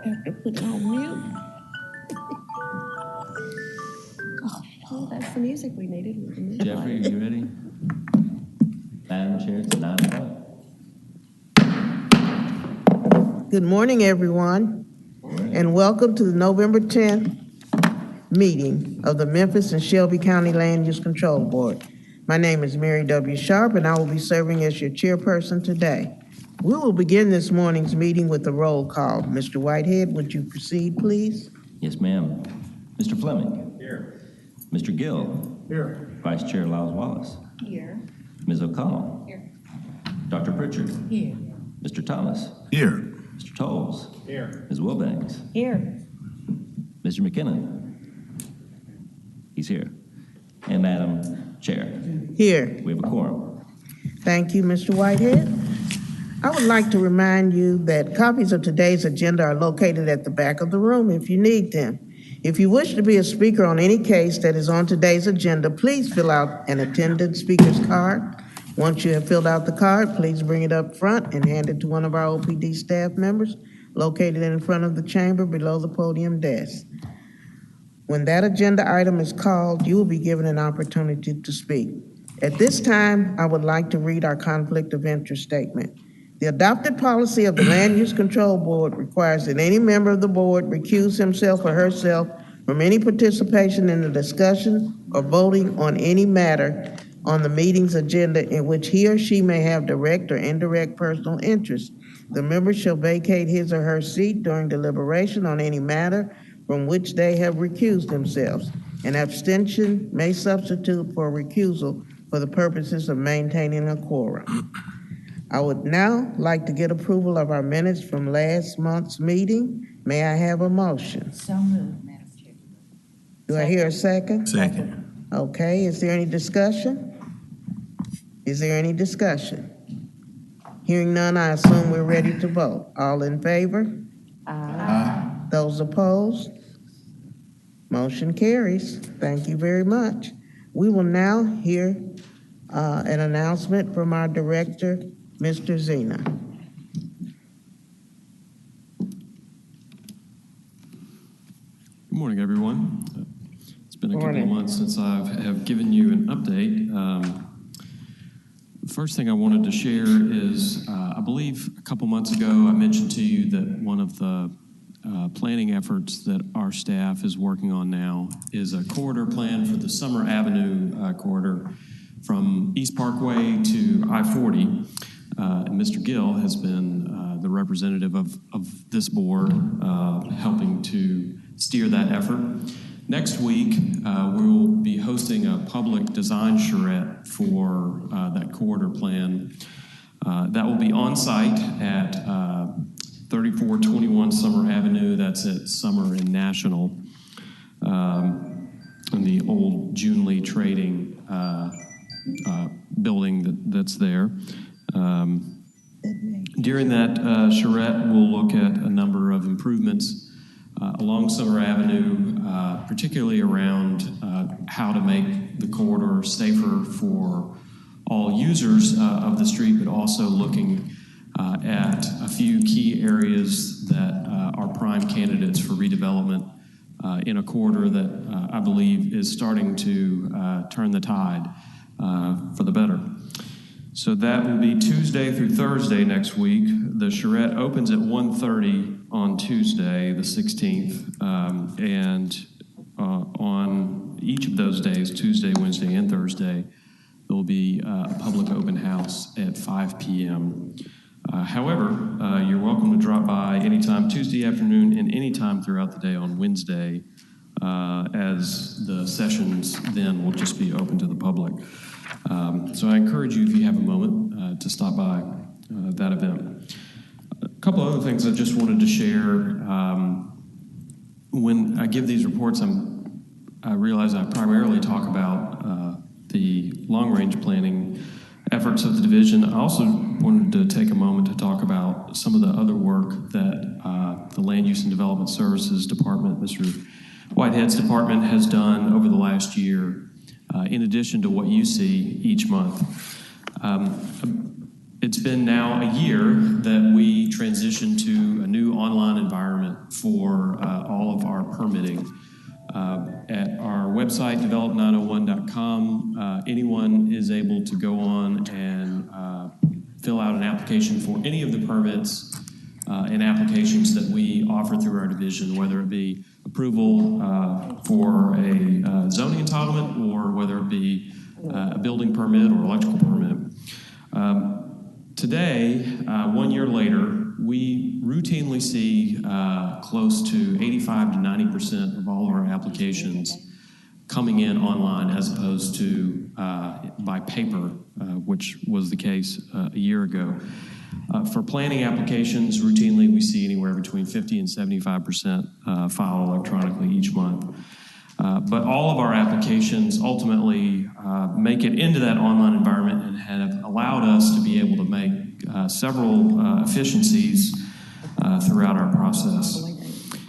After putting on mute. Oh, that's the music we needed. Jeffrey, are you ready? Madam Chair, it's 9 o'clock. Good morning, everyone, and welcome to the November 10th meeting of the Memphis and Shelby County Land Use Control Board. My name is Mary W. Sharp, and I will be serving as your chairperson today. We will begin this morning's meeting with a roll call. Mr. Whitehead, would you proceed, please? Yes, ma'am. Mr. Fleming. Here. Mr. Gill. Here. Vice Chair Lyles Wallace. Here. Ms. O'Connell. Here. Dr. Pritchard. Here. Mr. Thomas. Here. Mr. Tolles. Here. Ms. Wilbanks. Here. Mr. McKinnon. He's here. And Madam Chair, Here. we have a quorum. Thank you, Mr. Whitehead. I would like to remind you that copies of today's agenda are located at the back of the room if you need them. If you wish to be a speaker on any case that is on today's agenda, please fill out an attendant speaker's card. Once you have filled out the card, please bring it up front and hand it to one of our OPD staff members located in front of the chamber below the podium desk. When that agenda item is called, you will be given an opportunity to speak. At this time, I would like to read our conflict of interest statement. The adopted policy of the Land Use Control Board requires that any member of the board recuse himself or herself from any participation in the discussion or voting on any matter on the meeting's agenda in which he or she may have direct or indirect personal interest. The member shall vacate his or her seat during deliberation on any matter from which they have recused themselves. An abstention may substitute for recusal for the purposes of maintaining a quorum. I would now like to get approval of our minutes from last month's meeting. May I have a motion? So moved, Madam Chair. Do I hear a second? Second. Okay, is there any discussion? Is there any discussion? Hearing none, I assume we're ready to vote. All in favor? Aye. Those opposed? Motion carries. Thank you very much. We will now hear an announcement from our director, Mr. Zena. Good morning, everyone. It's been a couple of months since I have given you an update. The first thing I wanted to share is, I believe a couple months ago, I mentioned to you that one of the planning efforts that our staff is working on now is a corridor plan for the Summer Avenue corridor from East Parkway to I-40. And Mr. Gill has been the representative of this board, helping to steer that effort. Next week, we will be hosting a public design charrette for that corridor plan. That will be on site at 3421 Summer Avenue. That's at Summer and National, in the old June Lee Trading building that's there. During that charrette, we'll look at a number of improvements along Summer Avenue, particularly around how to make the corridor safer for all users of the street, but also looking at a few key areas that are prime candidates for redevelopment in a corridor that I believe is starting to turn the tide for the better. So that will be Tuesday through Thursday next week. The charrette opens at 1:30 on Tuesday, the 16th, and on each of those days, Tuesday, Wednesday, and Thursday, there will be a public open house at 5 p.m. However, you're welcome to drop by anytime Tuesday afternoon and anytime throughout the day on Wednesday, as the sessions then will just be open to the public. So I encourage you, if you have a moment, to stop by that event. A couple other things I just wanted to share. When I give these reports, I'm I realize I primarily talk about the long-range planning efforts of the division. I also wanted to take a moment to talk about some of the other work that the Land Use and Development Services Department, Mr. Whitehead's department, has done over the last year, in addition to what you see each month. It's been now a year that we transitioned to a new online environment for all of our permitting. At our website, develop901.com, anyone is able to go on and fill out an application for any of the permits and applications that we offer through our division, whether it be approval for a zoning entitlement or whether it be a building permit or electrical permit. Today, 1 year later, we routinely see close to 85 to 90% of all of our applications coming in online as opposed to by paper, which was the case a year ago. For planning applications, routinely we see anywhere between 50 and 75% file electronically each month. But all of our applications ultimately make it into that online environment and have allowed us to be able to make several efficiencies throughout our process.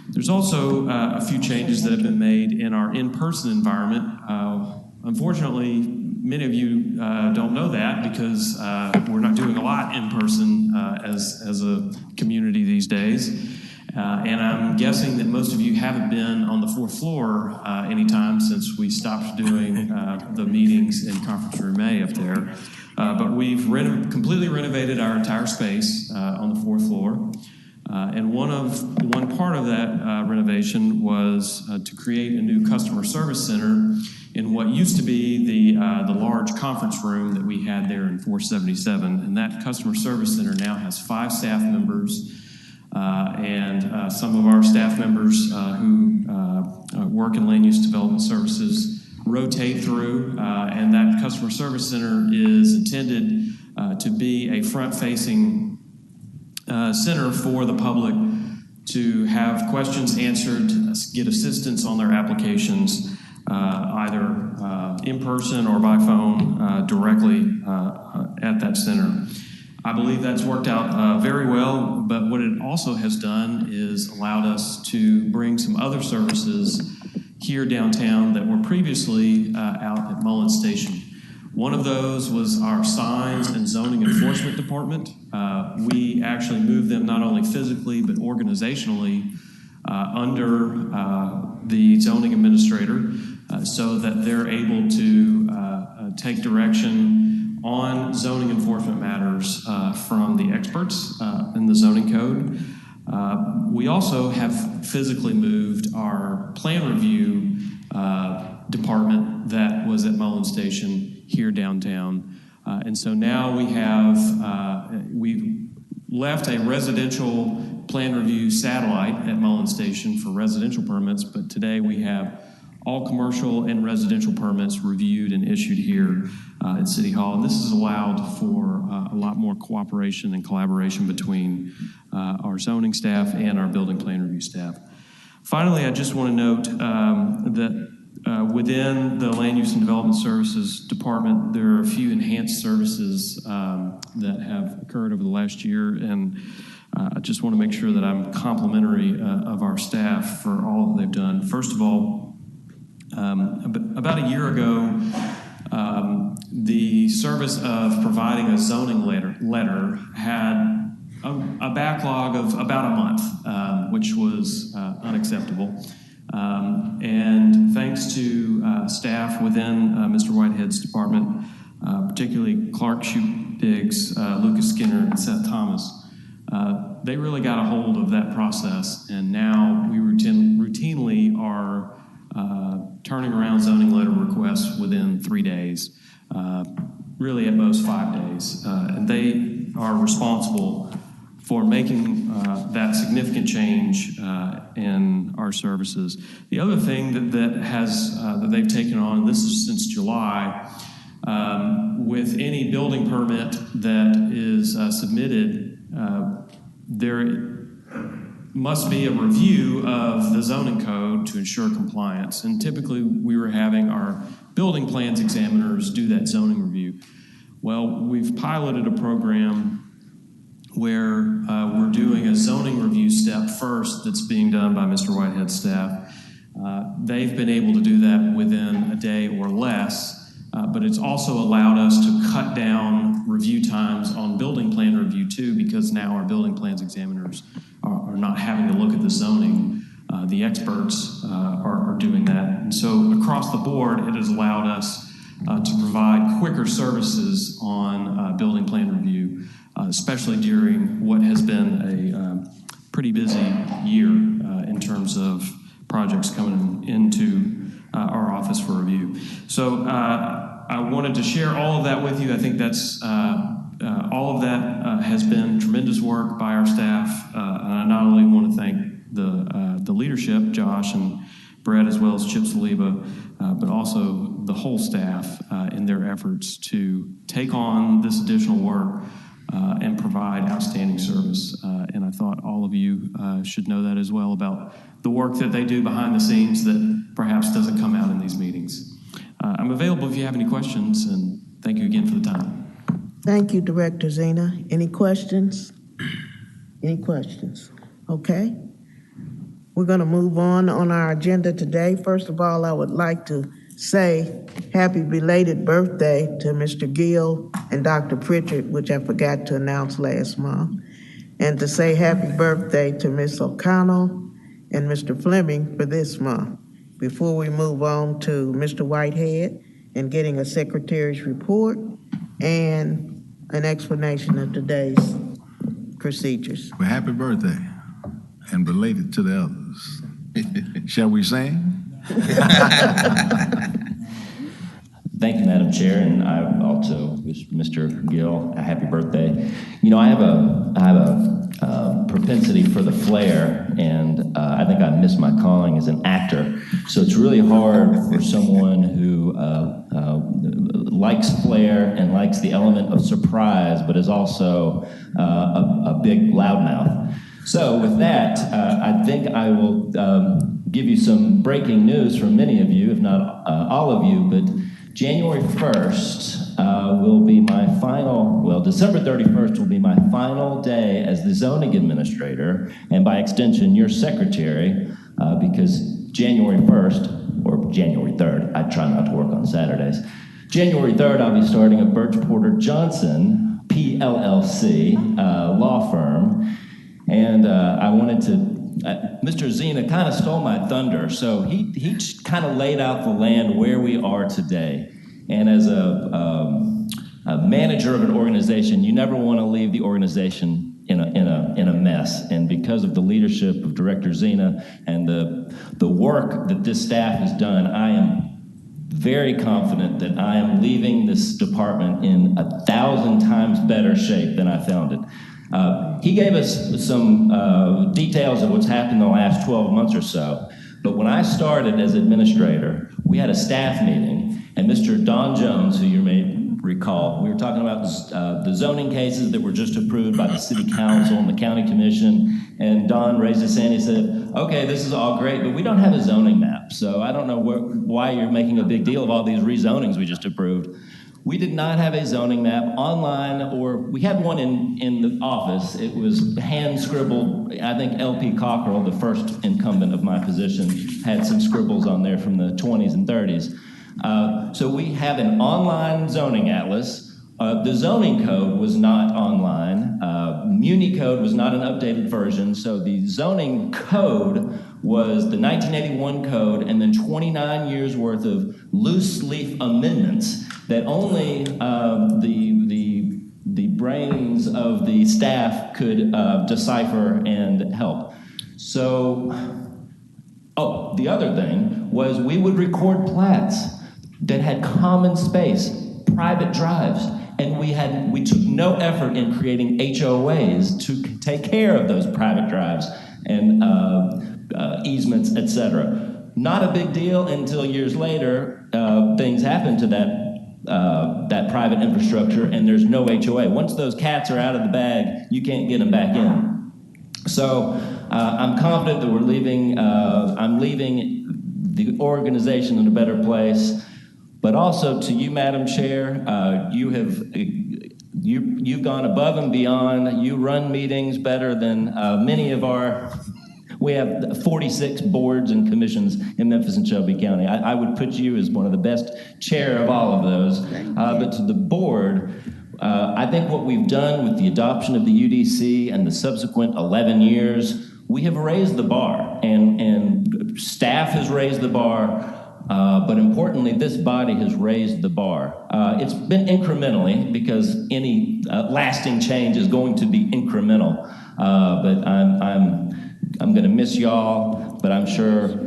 There's also a few changes that have been made in our in-person environment. Unfortunately, many of you don't know that because we're not doing a lot in person as a community these days. And I'm guessing that most of you haven't been on the fourth floor anytime since we stopped doing the meetings in Conference Room A up there. But we've completely renovated our entire space on the fourth floor. And one part of that renovation was to create a new customer service center in what used to be the large conference room that we had there in 477. And that customer service center now has 5 staff members. And some of our staff members who work in land use development services rotate through, and that customer service center is intended to be a front-facing center for the public to have questions answered, get assistance on their applications, either in person or by phone directly at that center. I believe that's worked out very well, but what it also has done is allowed us to bring some other services here downtown that were previously out at Mullins Station. One of those was our signs and zoning enforcement department. We actually moved them not only physically but organizationally under the zoning administrator so that they're able to take direction on zoning enforcement matters from the experts in the zoning code. We also have physically moved our plan review department that was at Mullins Station here downtown. And so now we've left a residential plan review satellite at Mullins Station for residential permits, but today we have all commercial and residential permits reviewed and issued here at City Hall. And this has allowed for a lot more cooperation and collaboration between our zoning staff and our building plan review staff. Finally, I just want to note that within the Land Use and Development Services Department, there are a few enhanced services that have occurred over the last year, and I just want to make sure that I'm complimentary of our staff for all that they've done. First of all, about a year ago, the service of providing a zoning letter had a backlog of about a month, which was unacceptable. And thanks to staff within Mr. Whitehead's department, particularly Clark Diggs, Lucas Skinner, and Seth Thomas, they really got a hold of that process, and now we routinely are turning around zoning letter requests within 3 days, really at most 5 days. And they are responsible for making that significant change in our services. The other thing that they've taken on, and this is since July, with any building permit that is submitted, there must be a review of the zoning code to ensure compliance. And typically we were having our building plans examiners do that zoning review. Well, we've piloted a program where we're doing a zoning review step first that's being done by Mr. Whitehead's staff. They've been able to do that within a day or less, but it's also allowed us to cut down review times on building plan review too, because now our building plans examiners are not having to look at the zoning. The experts are doing that. And so across the board, it has allowed us to provide quicker services on building plan review, especially during what has been a pretty busy year in terms of projects coming into our office for review. So I wanted to share all of that with you. I think that's all of that has been tremendous work by our staff. And I not only want to thank the leadership, Josh and Brett, as well as Chip Saliba, but also the whole staff in their efforts to take on this additional work and provide outstanding service. And I thought all of you should know that as well about the work that they do behind the scenes that perhaps doesn't come out in these meetings. I'm available if you have any questions, and thank you again for the time. Thank you, Director Zena. Any questions? Any questions? Okay. We're going to move on our agenda today. First of all, I would like to say happy belated birthday to Mr. Gill and Dr. Pritchard, which I forgot to announce last month, and to say happy birthday to Ms. O'Connell and Mr. Fleming for this month. Before we move on to Mr. Whitehead and getting a secretary's report and an explanation of today's procedures. Well, happy birthday and belated to the others. Shall we sing? Thank you, Madam Chair, and I also wish Mr. Gill a happy birthday. You know, I have a propensity for the flair, and I think I missed my calling as an actor. So it's really hard for someone who likes flair and likes the element of surprise, but is also a big loudmouth. So with that, I think I will give you some breaking news from many of you, if not all of you, but January 1st will be my final, well, December 31st will be my final day as the zoning administrator, and by extension, your secretary, because January 1st, or January 3rd, I try not to work on Saturdays. January 3rd, I'll be starting at Birch Porter Johnson, PLLC, law firm, and I wanted to Mr. Zena kind of stole my thunder, so he kind of laid out the land where we are today. And as a manager of an organization, you never want to leave the organization in a mess. And because of the leadership of Director Zena and the work that this staff has done, I am very confident that I am leaving this department in 1,000 times better shape than I found it. He gave us some details of what's happened in the last 12 months or so, but when I started as administrator, we had a staff meeting, and Mr. Don Jones, who you may recall, we were talking about the zoning cases that were just approved by the City Council and the County Commission, and Don raised his hand, he said, okay, this is all great, but we don't have a zoning map, so I don't know why you're making a big deal of all these rezonings we just approved. We did not have a zoning map online, or we had one in the office. It was hand scribbled. I think LP Cockrell, the first incumbent of my position, had some scribbles on there from the 20s and 30s. So we have an online zoning atlas. The zoning code was not online. Muni code was not an updated version. So the zoning code was the 1981 code and then 29 years worth of loose leaf amendments that only the brains of the staff could decipher and help. So, the other thing was we would record plats that had common space, private drives, and we took no effort in creating HOAs to take care of those private drives and easements, etc. Not a big deal until years later, things happen to that private infrastructure, and there's no HOA. Once those cats are out of the bag, you can't get them back in. So I'm confident that we're leaving. I'm leaving the organization in a better place. But also to you, Madam Chair, you've gone above and beyond. You run meetings better than many of our. We have 46 boards and commissions in Memphis and Shelby County. I would put you as one of the best chair of all of those. But to the board, I think what we've done with the adoption of the UDC and the subsequent 11 years, we have raised the bar, and staff has raised the bar. But importantly, this body has raised the bar. It's been incrementally, because any lasting change is going to be incremental. But I'm going to miss y'all, but I'm sure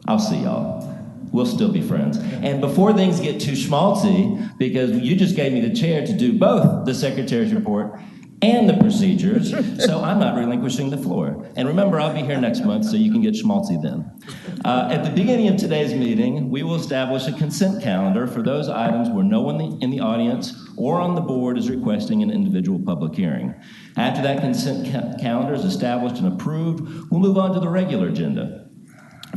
I'll see y'all. We'll still be friends. And before things get too schmaltzy, because you just gave me the chair to do both the secretary's report and the procedures, so I'm not relinquishing the floor. And remember, I'll be here next month, so you can get schmaltzy then. At the beginning of today's meeting, we will establish a consent calendar for those items where no one in the audience or on the board is requesting an individual public hearing. After that consent calendar is established and approved, we'll move on to the regular agenda.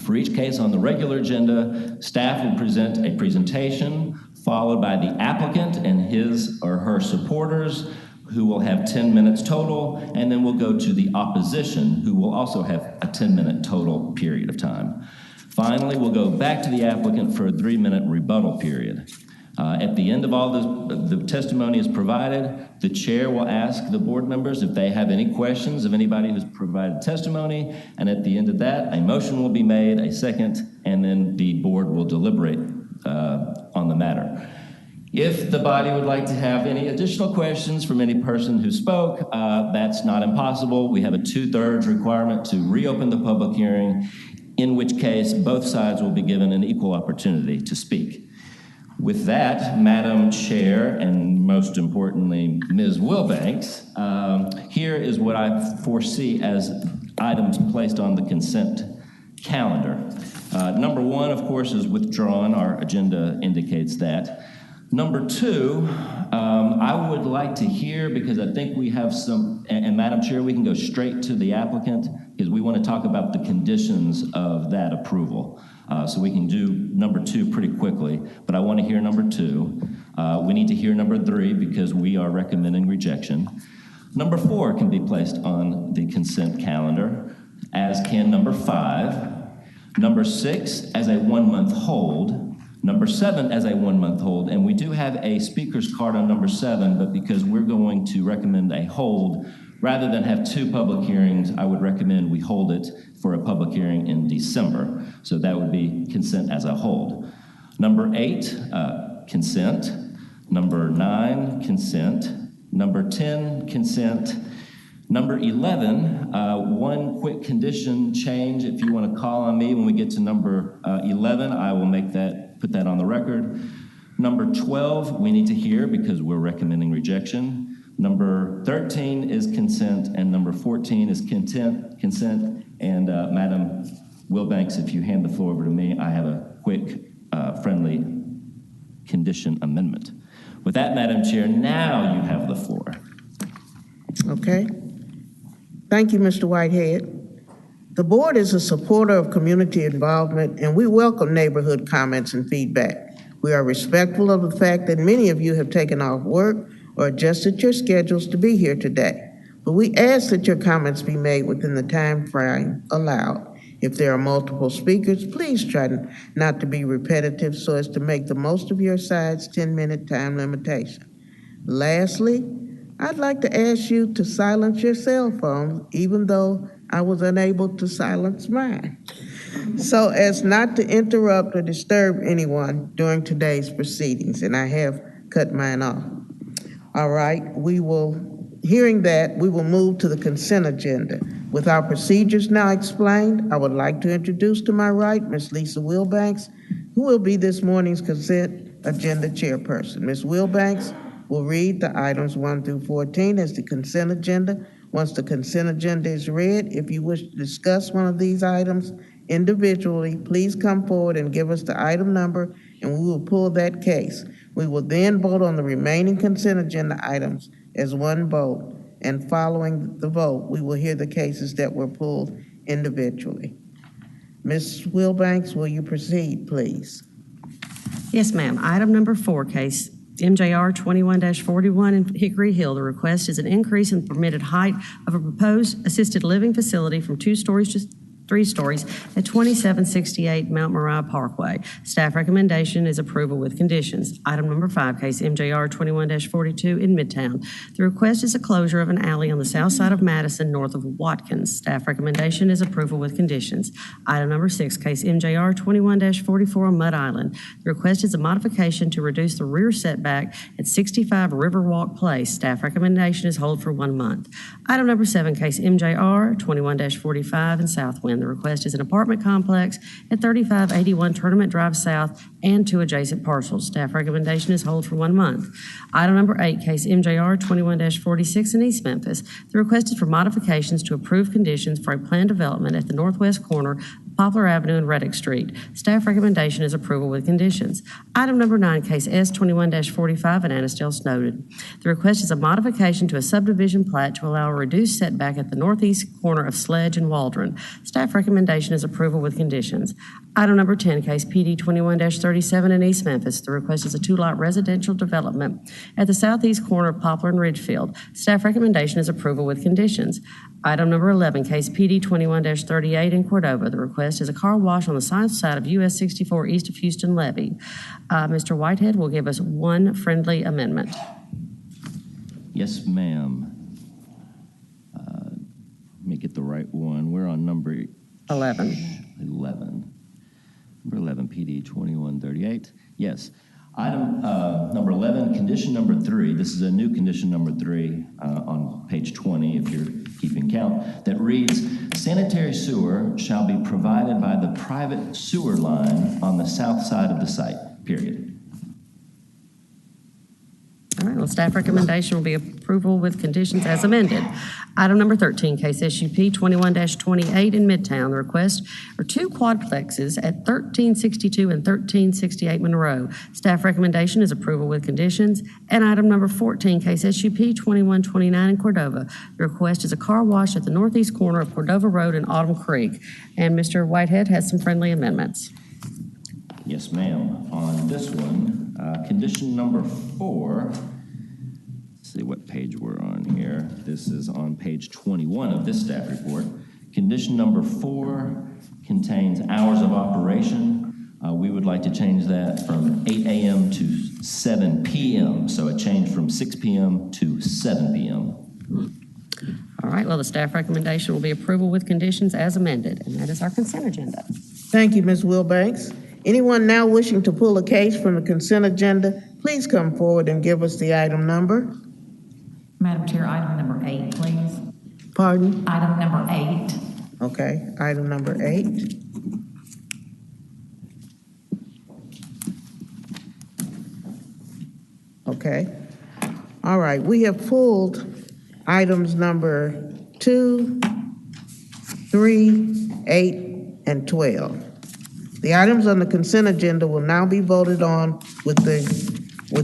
For each case on the regular agenda, staff will present a presentation, followed by the applicant and his or her supporters, who will have 10 minutes total, and then we'll go to the opposition, who will also have a 10-minute total period of time. Finally, we'll go back to the applicant for a 3-minute rebuttal period. At the end of all the testimony is provided, the chair will ask the board members if they have any questions of anybody who's provided testimony, and at the end of that, a motion will be made, a second, and then the board will deliberate on the matter. If the body would like to have any additional questions from any person who spoke, that's not impossible. We have a 2/3 requirement to reopen the public hearing, in which case both sides will be given an equal opportunity to speak. With that, Madam Chair, and most importantly, Ms. Wilbanks, here is what I foresee as items placed on the consent calendar. Number 1, of course, is withdrawn. Our agenda indicates that. Number 2, I would like to hear, because I think we have some, and Madam Chair, we can go straight to the applicant, because we want to talk about the conditions of that approval. So we can do number 2 pretty quickly, but I want to hear number 2. We need to hear number 3, because we are recommending rejection. Number 4 can be placed on the consent calendar, as can number 5. Number 6 as a 1-month hold. Number 7 as a 1-month hold, and we do have a speaker's card on number 7, but because we're going to recommend a hold, rather than have 2 public hearings, I would recommend we hold it for a public hearing in December. So that would be consent as a hold. Number 8, consent. Number 9, consent. Number 10, consent. Number 11, one quick condition change. If you want to call on me when we get to number 11, I will put that on the record. Number 12, we need to hear, because we're recommending rejection. Number 13 is consent, and number 14 is consent. And Madam Wilbanks, if you hand the floor over to me, I have a quick, friendly condition amendment. With that, Madam Chair, now you have the floor. Okay. Thank you, Mr. Whitehead. The board is a supporter of community involvement, and we welcome neighborhood comments and feedback. We are respectful of the fact that many of you have taken off work or adjusted your schedules to be here today. But we ask that your comments be made within the time frame allowed. If there are multiple speakers, please try not to be repetitive so as to make the most of your side's 10-minute time limitation. Lastly, I'd like to ask you to silence your cell phones, even though I was unable to silence mine, so as not to interrupt or disturb anyone during today's proceedings, and I have cut mine off. All right, hearing that, we will move to the consent agenda. With our procedures now explained, I would like to introduce to my right Ms. Lisa Wilbanks, who will be this morning's consent agenda chairperson. Ms. Wilbanks will read the items 1 through 14 as the consent agenda. Once the consent agenda is read, if you wish to discuss one of these items individually, please come forward and give us the item number, and we will pull that case. We will then vote on the remaining consent agenda items as one vote, and following the vote, we will hear the cases that were pulled individually. Ms. Wilbanks, will you proceed, please? Yes, ma'am. Item number 4, case MJR 21-41 in Hickory Hill. The request is an increase in the permitted height of a proposed assisted living facility from 2 stories to 3 stories at 2768 Mount Moriah Parkway. Staff recommendation is approval with conditions. Item number 5, case MJR 21-42 in Midtown. The request is a closure of an alley on the south side of Madison, north of Watkins. Staff recommendation is approval with conditions. Item number 6, case MJR 21-44 on Mud Island. The request is a modification to reduce the rear setback at 65 Riverwalk Place. Staff recommendation is hold for 1 month. Item number 7, case MJR 21-45 in Southwind. The request is an apartment complex at 3581 Tournament Drive South and 2 adjacent parcels. Staff recommendation is hold for 1 month. Item number 8, case MJR 21-46 in East Memphis. The request is for modifications to approve conditions for a planned development at the northwest corner of Poplar Avenue and Reddick Street. Staff recommendation is approval with conditions. Item number 9, case S 21-45 in Annistel Snowden. The request is a modification to a subdivision plat to allow a reduced setback at the northeast corner of Sledge and Waldron. Staff recommendation is approval with conditions. Item number 10, case PD 21-37 in East Memphis. The request is a 2-lot residential development at the southeast corner of Poplar and Ridgefield. Staff recommendation is approval with conditions. Item number 11, case PD 21-38 in Cordova. The request is a car wash on the south side of US 64 east of Houston Levee. Mr. Whitehead will give us 1 friendly amendment. Yes, ma'am. Let me get the right one. We're on number 11. 11. Number 11, PD 2138. Yes. Item number 11, condition number 3. This is a new condition number 3 on page 20, if you're keeping count, that reads, sanitary sewer shall be provided by the private sewer line on the south side of the site, period. All right, well, staff recommendation will be approval with conditions as amended. Item number 13, case SUP 21-28 in Midtown. The request are 2 quadplexes at 1362 and 1368 Monroe. Staff recommendation is approval with conditions. And item number 14, case SUP 21-29 in Cordova. The request is a car wash at the northeast corner of Cordova Road and Autumn Creek. And Mr. Whitehead has some friendly amendments. Yes, ma'am. On this one, condition number 4, let's see what page we're on here. This is on page 21 of this staff report. Condition number 4 contains hours of operation. We would like to change that from 8 a.m. to 7 p.m., so a change from 6 p.m. to 7 p.m. All right, well, the staff recommendation will be approval with conditions as amended, and that is our consent agenda. Thank you, Ms. Wilbanks. Anyone now wishing to pull a case from the consent agenda, please come forward and give us the item number. Madam Chair, item number 8, please. Pardon? Item number 8. Okay, item number 8. Okay. All right, we have pulled items number 2, 3, 8, and 12. The items on the consent agenda will now be voted on with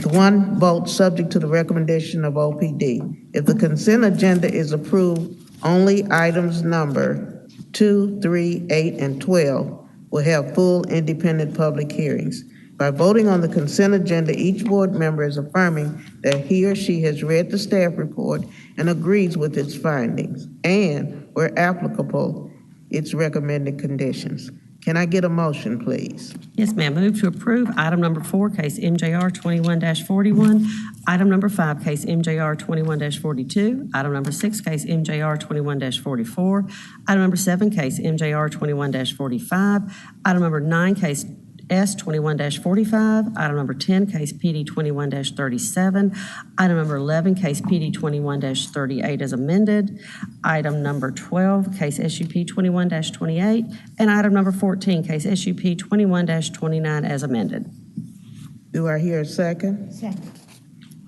1 vote subject to the recommendation of OPD. If the consent agenda is approved, only items number 2, 3, 8, and 12 will have full independent public hearings. By voting on the consent agenda, each board member is affirming that he or she has read the staff report and agrees with its findings, and, where applicable, its recommended conditions. Can I get a motion, please? Yes, ma'am. Move to approve item number 4, case MJR 21-41. Item number 5, case MJR 21-42. Item number 6, case MJR 21-44. Item number 7, case MJR 21-45. Item number 9, case S 21-45, item number 10, case PD 21-37, item number 11, case PD 21-38 as amended, item number 12, case SUP 21-28, and item number 14, case SUP 21-29 as amended. Do I hear a second? Second.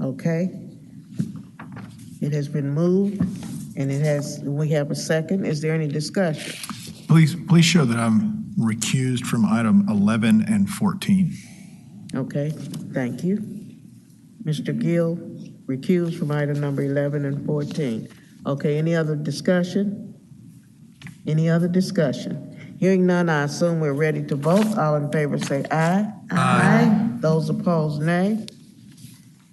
Okay. It has been moved, and we have a second. Is there any discussion? Please show that I'm recused from item 11 and 14. Okay, thank you. Mr. Gill, recused from item number 11 and 14. Okay, any other discussion? Any other discussion? Hearing none, I assume we're ready to vote. All in favor say aye. Aye. Those opposed, nay.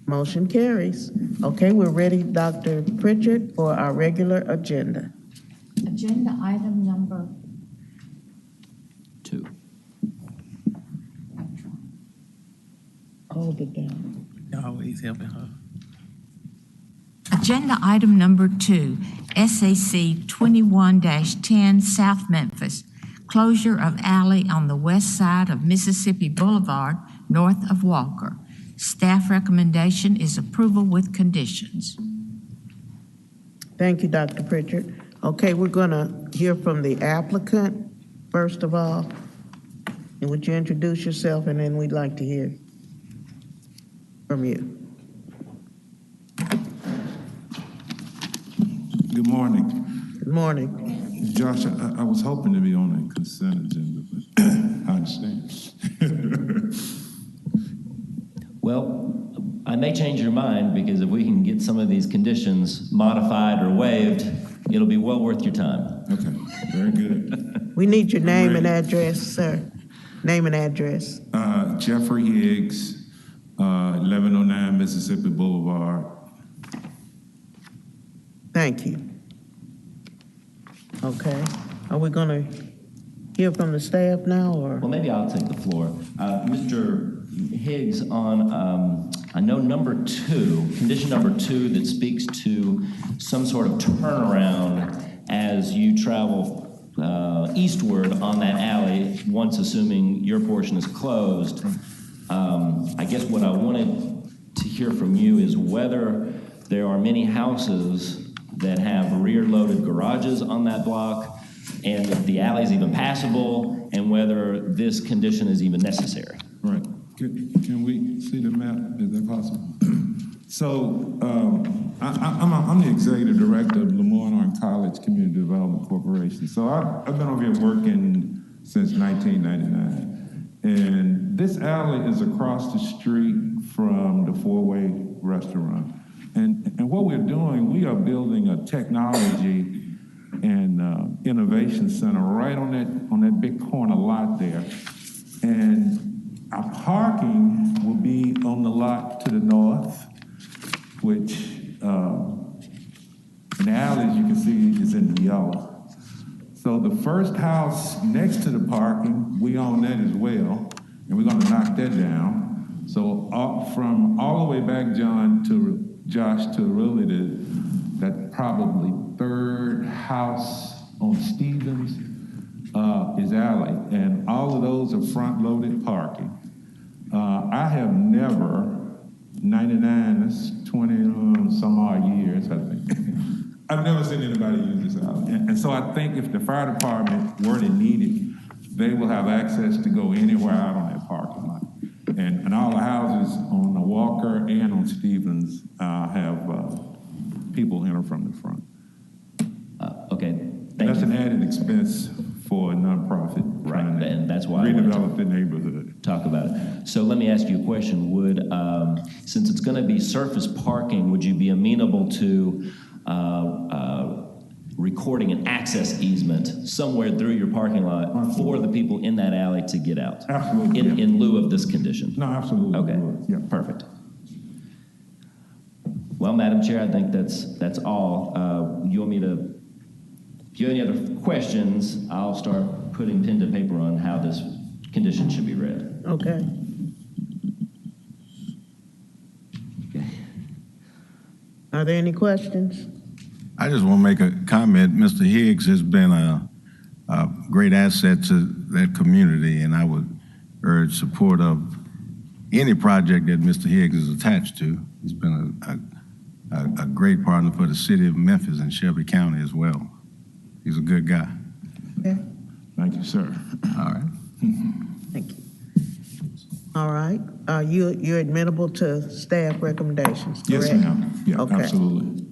Motion carries. Okay, we're ready, Dr. Pritchard, for our regular agenda. Agenda item number 2. Hold it down. Always helping her. Agenda item number 2, SAC 21-10 South Memphis, closure of alley on the west side of Mississippi Boulevard, north of Walker. Staff recommendation is approval with conditions. Thank you, Dr. Pritchard. Okay, we're going to hear from the applicant first of all. And would you introduce yourself, and then we'd like to hear from you. Good morning. Good morning. Josh, I was hoping to be on the consent agenda, but I understand. Well, I may change your mind, because if we can get some of these conditions modified or waived, it'll be well worth your time. Okay, very good. We need your name and address, sir. Name and address. Jeffrey Higgs, 1109 Mississippi Boulevard. Thank you. Okay. Are we going to hear from the staff now, or? Well, maybe I'll take the floor. Mr. Higgs, on, I know condition number 2 that speaks to some sort of turnaround as you travel eastward on that alley, once assuming your portion is closed. I guess what I wanted to hear from you is whether there are many houses that have rear-loaded garages on that block, and if the alley is even passable, and whether this condition is even necessary. Right. Can we see the map? Is that possible? So I'm the executive director of Lemoyne College Community Development Corporation. So I've been over here working since 1999. And this alley is across the street from the Four-Way restaurant. And what we're doing, we are building a technology and innovation center right on that big corner lot there. And our parking will be on the lot to the north, which in the alley, as you can see, is in the yellow. So the first house next to the parking, we own that as well, and we're gonna knock that down. So from all the way back, Josh, to really that probably third house on Stevens is alley, and all of those are front-loaded parking. I have never, 99, that's 20 some odd years, I think. I've never seen anybody use this alley. And so I think if the fire department were to need it, they will have access to go anywhere out on that parking lot. And all the houses on the Walker and on Stevens have people enter from the front. Okay, That's an added expense for a nonprofit. Right, and that's why I wanted to redevelop the neighborhood. talk about it. So let me ask you a question. Would, since it's going to be surface parking, would you be amenable to recording an access easement somewhere through your parking lot for the people in that alley to get out? Absolutely. In lieu of this condition? No, absolutely. Okay, Yeah. perfect. Well, Madam Chair, I think that's all. You want me to, if you have any other questions, I'll start putting pen to paper on how this condition should be read. Okay. Are there any questions? I just want to make a comment. Mr. Higgs has been a great asset to that community, and I would urge support of any project that Mr. Higgs is attached to. He's been a great partner for the city of Memphis and Shelby County as well. He's a good guy. Okay. Thank you, sir. All right. Thank you. All right. You're admissible to staff recommendations, correct? Yes, ma'am. Yeah, Okay. absolutely.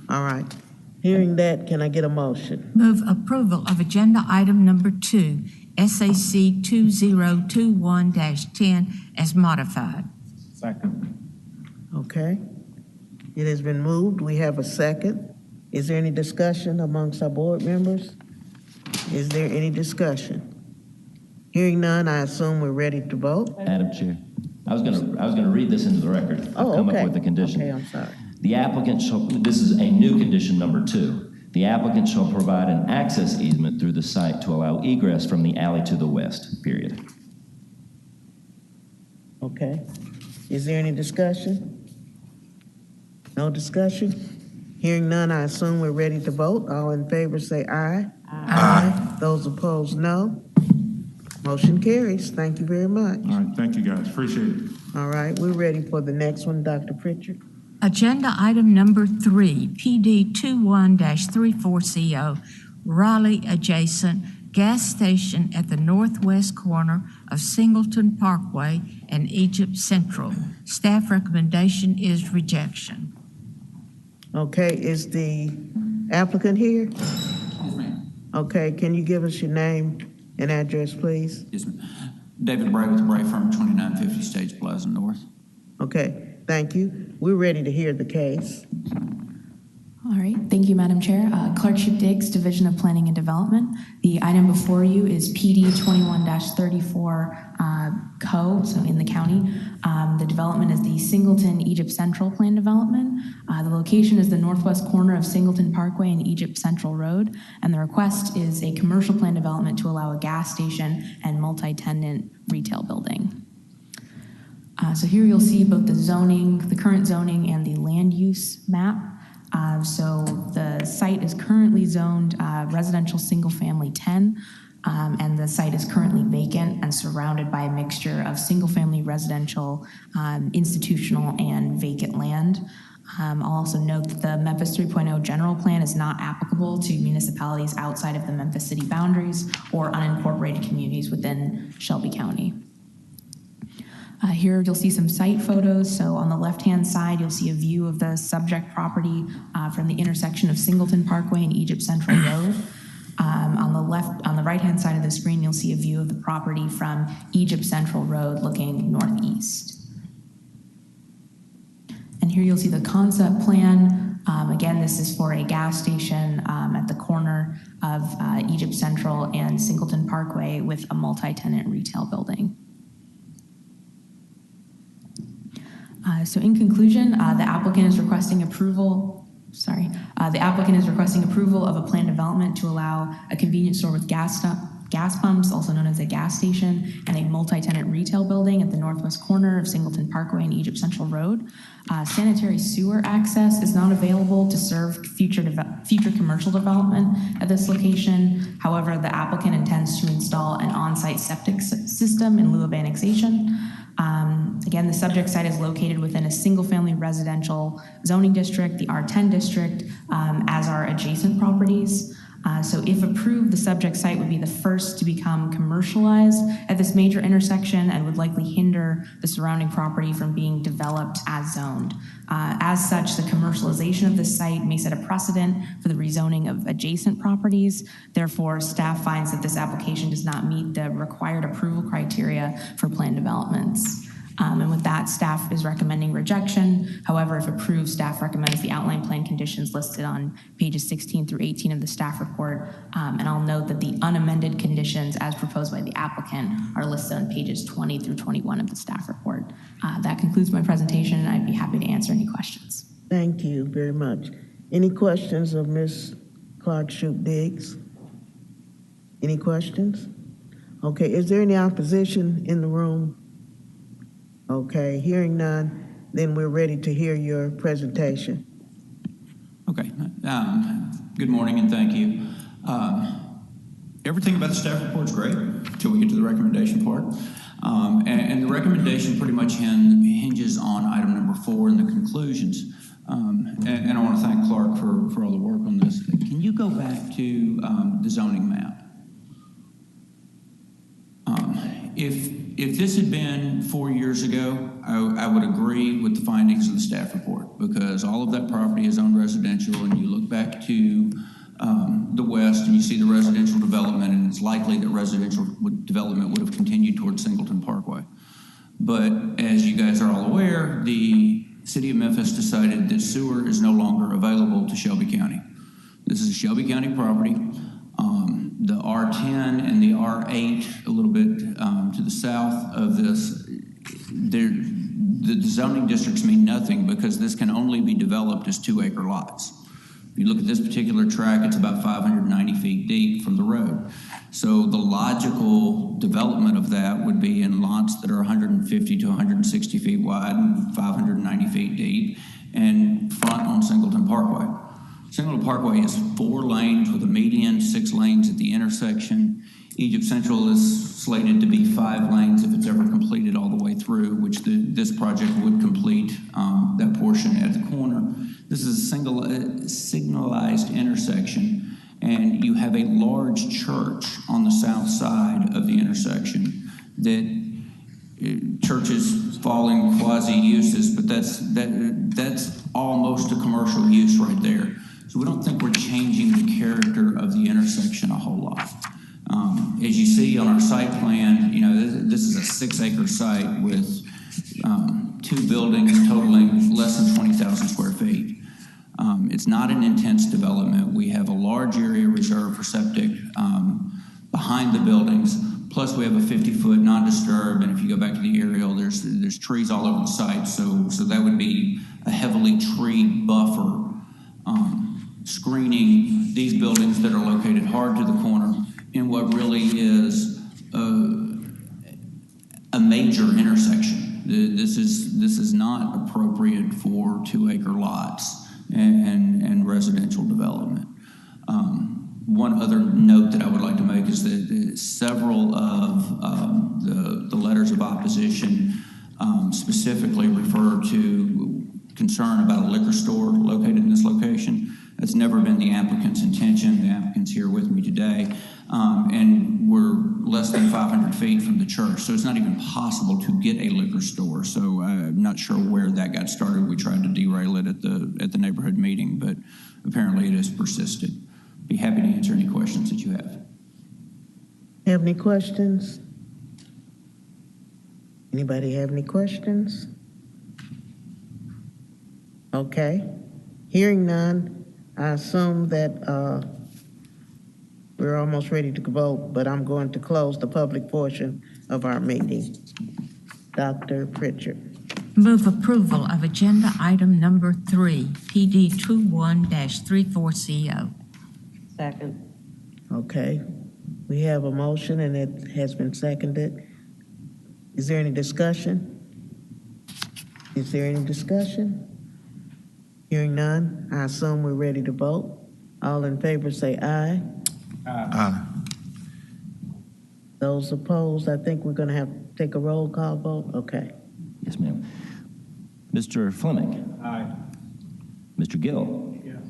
All right. Hearing that, can I get a motion? Move approval of agenda item number 2, SAC 2021-10 as modified. Second. Okay. It has been moved. We have a second. Is there any discussion amongst our board members? Is there any discussion? Hearing none, I assume we're ready to vote. Madam Chair, I was gonna read this into the record. I've Oh, come okay. up with a condition. Okay, I'm sorry. The applicant shall, this is a new condition number 2. The applicant shall provide an access easement through the site to allow egress from the alley to the west, period. Okay. Is there any discussion? No discussion? Hearing none, I assume we're ready to vote. All in favor say aye. Aye. Those opposed, no. Motion carries. Thank you very much. All right, thank you, guys. Appreciate it. All right, we're ready for the next one, Dr. Pritchard. Agenda item number 3, PD 21-34CO, Raleigh adjacent gas station at the northwest corner of Singleton Parkway and Egypt Central. Staff recommendation is rejection. Okay, is the applicant here? Yes, ma'am. Okay, can you give us your name and address, please? Yes, ma'am. David Bray with the Bray Firm, 2950 States Plaza North. Okay, thank you. We're ready to hear the case. All right, thank you, Madam Chair. Clerkship Diggs, Division of Planning and Development. The item before you is PD 21-34 Co, so in the county. The development is the Singleton Egypt Central Plan Development. The location is the northwest corner of Singleton Parkway and Egypt Central Road, and the request is a commercial plan development to allow a gas station and multi-tenant retail building. So here you'll see both the zoning, the current zoning, and the land use map. So the site is currently zoned residential single family 10, and the site is currently vacant and surrounded by a mixture of single family residential, institutional, and vacant land. I'll also note that the Memphis 3.0 general plan is not applicable to municipalities outside of the Memphis city boundaries or unincorporated communities within Shelby County. Here you'll see some site photos. So on the left-hand side, you'll see a view of the subject property from the intersection of Singleton Parkway and Egypt Central Road. On the right-hand side of the screen, you'll see a view of the property from Egypt Central Road looking northeast. And here you'll see the concept plan. Again, this is for a gas station at the corner of Egypt Central and Singleton Parkway with a multi-tenant retail building. So in conclusion, the applicant is requesting approval of a planned development to allow a convenience store with gas pumps, also known as a gas station, and a multi-tenant retail building at the northwest corner of Singleton Parkway and Egypt Central Road. Sanitary sewer access is not available to serve future commercial development at this location. However, the applicant intends to install an on-site septic system in lieu of annexation. Again, the subject site is located within a single-family residential zoning district, the R10 district, as are adjacent properties. So if approved, the subject site would be the first to become commercialized at this major intersection and would likely hinder the surrounding property from being developed as zoned. As such, the commercialization of this site may set a precedent for the rezoning of adjacent properties. Therefore, staff finds that this application does not meet the required approval criteria for planned developments. And with that, staff is recommending rejection. However, if approved, staff recommends the outline plan conditions listed on pages 16 through 18 of the staff report. And I'll note that the unamended conditions as proposed by the applicant are listed on pages 20 through 21 of the staff report. That concludes my presentation, and I'd be happy to answer any questions. Thank you very much. Any questions of Ms. Clerkship Diggs? Any questions? Okay, is there any opposition in the room? Okay, hearing none, then we're ready to hear your presentation. Okay. Good morning and thank you. Everything about the staff report is great until we get to the recommendation part. And the recommendation pretty much hinges on item number 4 and the conclusions. And I want to thank Clark for all the work on this. Can you go back to the zoning map? If this had been 4 years ago, I would agree with the findings of the staff report, because all of that property is owned residential, and you look back to the west and you see the residential development, and it's likely that residential development would have continued towards Singleton Parkway. But as you guys are all aware, the city of Memphis decided that sewer is no longer available to Shelby County. This is a Shelby County property. the R10 and the R8 a little bit to the south of this, the zoning districts mean nothing because this can only be developed as 2-acre lots. If you look at this particular tract, it's about 590 feet deep from the road. So the logical development of that would be in lots that are 150 to 160 feet wide and 590 feet deep and front on Singleton Parkway. Singleton Parkway is 4 lanes with a median, 6 lanes at the intersection. Egypt Central is slated to be 5 lanes if it's ever completed all the way through, which this project would complete that portion at the corner. This is a signalized intersection, and you have a large church on the south side of the intersection that churches fall in quasi-uses, but that's almost a commercial use right there. So we don't think we're changing the character of the intersection a whole lot. As you see on our site plan, this is a 6-acre site with 2 buildings totaling less than 20,000 square feet. It's not an intense development. We have a large area reserved for septic behind the buildings. Plus, we have a 50-foot non-disturb, and if you go back to the aerial, there's trees all over the site. So that would be a heavily tree buffer screening these buildings that are located hard to the corner in what really is a major intersection. This is not appropriate for 2-acre lots and residential development. One other note that I would like to make is that several of the letters of opposition specifically refer to concern about a liquor store located in this location. That's never been the applicant's intention. The applicant's here with me today. And we're less than 500 feet from the church, so it's not even possible to get a liquor store. So I'm not sure where that got started. We tried to derail it at the neighborhood meeting, but apparently it has persisted. Be happy to answer any questions that you have. Have any questions? Anybody have any questions? Okay. Hearing none, I assume that we're almost ready to vote, but I'm going to close the public portion of our meeting. Dr. Pritchard. Move approval of agenda item number 3, PD 21-34CO. Second. Okay. We have a motion and it has been seconded. Is there any discussion? Is there any discussion? Hearing none, I assume we're ready to vote. All in favor say aye. Aye. Those opposed, I think we're going to have to take a roll call vote. Okay. Yes, ma'am. Mr. Fleming? Aye. Mr. Gill? Yes.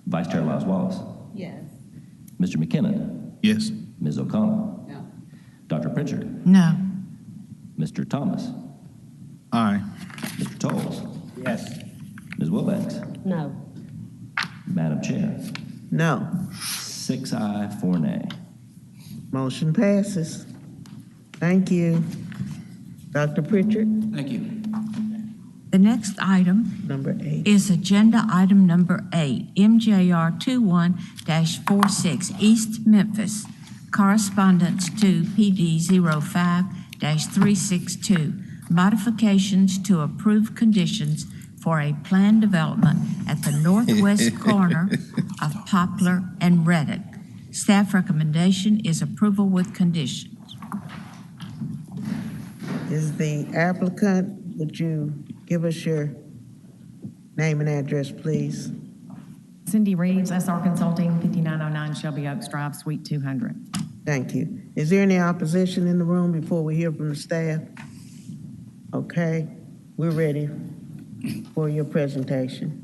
Vice Chair Lyles Wallace? Yes. Mr. McKinnon? Yes. Ms. O'Connell? No. Dr. Pritchard? No. Mr. Thomas? Aye. Mr. Tolles? Yes. Ms. Wilbanks? No. Madam Chair? No. 6 aye, 4 nay. Motion passes. Thank you. Dr. Pritchard, Thank you. The next item number 8. is agenda item number 8, MJR 21-46, East Memphis, correspondence to PD 05-362, modifications to approved conditions for a planned development at the northwest corner of Poplar and Reddick. Staff recommendation is approval with conditions. Is the applicant, would you give us your name and address, please? Cindy Reeves, SR Consulting, 5909 Shelby Oaks Drive, Suite 200. Thank you. Is there any opposition in the room before we hear from the staff? Okay, we're ready for your presentation.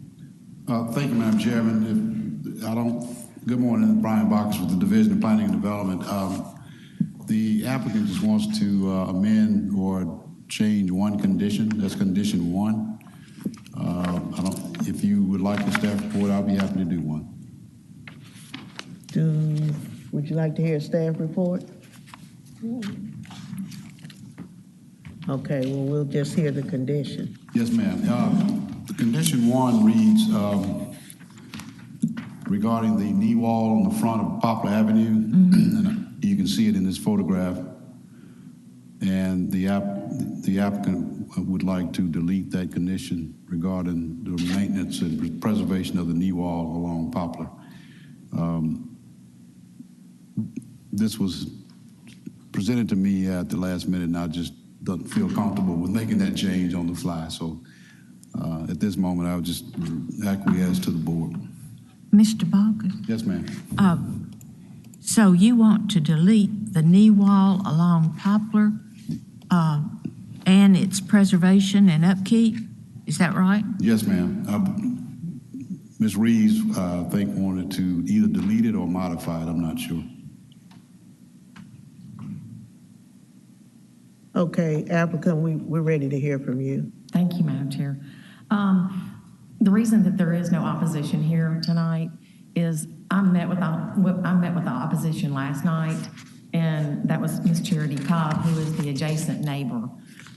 Thank you, Madam Chairman. Good morning, Brian Box with the Division of Planning and Development. The applicant just wants to amend or change one condition. That's condition 1. If you would like the staff report, I'll be happy to do one. Would you like to hear a staff report? Okay, well, we'll just hear the condition. Yes, ma'am. The condition 1 reads, regarding the knee wall on the front of Poplar Avenue. And you can see it in this photograph. And the applicant would like to delete that condition regarding the maintenance and preservation of the knee wall along Poplar. This was presented to me at the last minute, and I just don't feel comfortable with making that change on the fly. So at this moment, I would just acquiesce to the board. Mr. Baucus? Yes, ma'am. So you want to delete the knee wall along Poplar and its preservation and upkeep? Is that right? Yes, ma'am. Ms. Reeves, I think, wanted to either delete it or modify it. I'm not sure. Okay, applicant, we're ready to hear from you. Thank you, Madam Chair. The reason that there is no opposition here tonight is I met with the opposition last night, and that was Ms. Charity Cobb, who is the adjacent neighbor.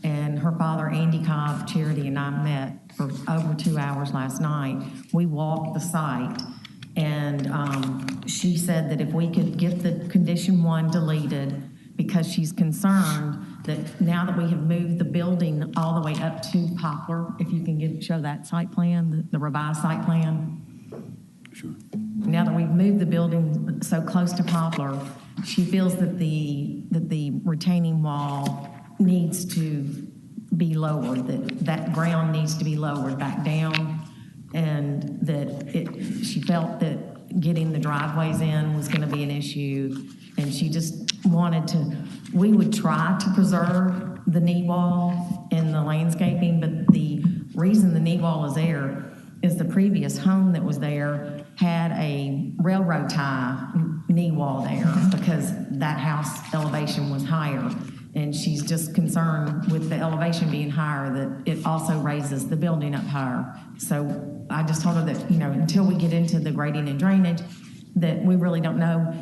And her father, Andy Cobb, Charity, and I met for over 2 hours last night. We walked the site, and she said that if we could get the condition 1 deleted, because she's concerned that now that we have moved the building all the way up to Poplar, if you can show that site plan, the revised site plan. Sure. Now that we've moved the building so close to Poplar, she feels that the retaining wall needs to be lowered, that ground needs to be lowered back down, and that she felt that getting the driveways in was going to be an issue, and she just wanted we would try to preserve the knee wall and the landscaping, but the reason the knee wall is there is the previous home that was there had a railroad tie knee wall there because that house elevation was higher. And she's just concerned with the elevation being higher that it also raises the building up higher. So I just told her that, until we get into the grading and drainage, that we really don't know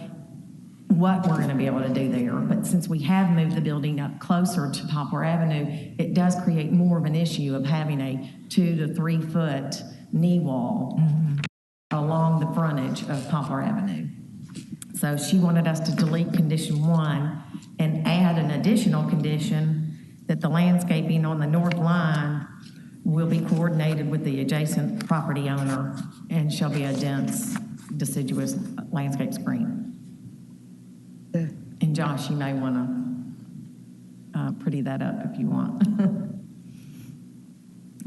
what we're going to be able to do there. But since we have moved the building up closer to Poplar Avenue, it does create more of an issue of having a 2 to 3 foot knee wall along the frontage of Poplar Avenue. So she wanted us to delete condition 1 and add an additional condition that the landscaping on the north line will be coordinated with the adjacent property owner and shall be a dense, deciduous landscape screen. Okay. And Josh, you may want to pretty that up if you want.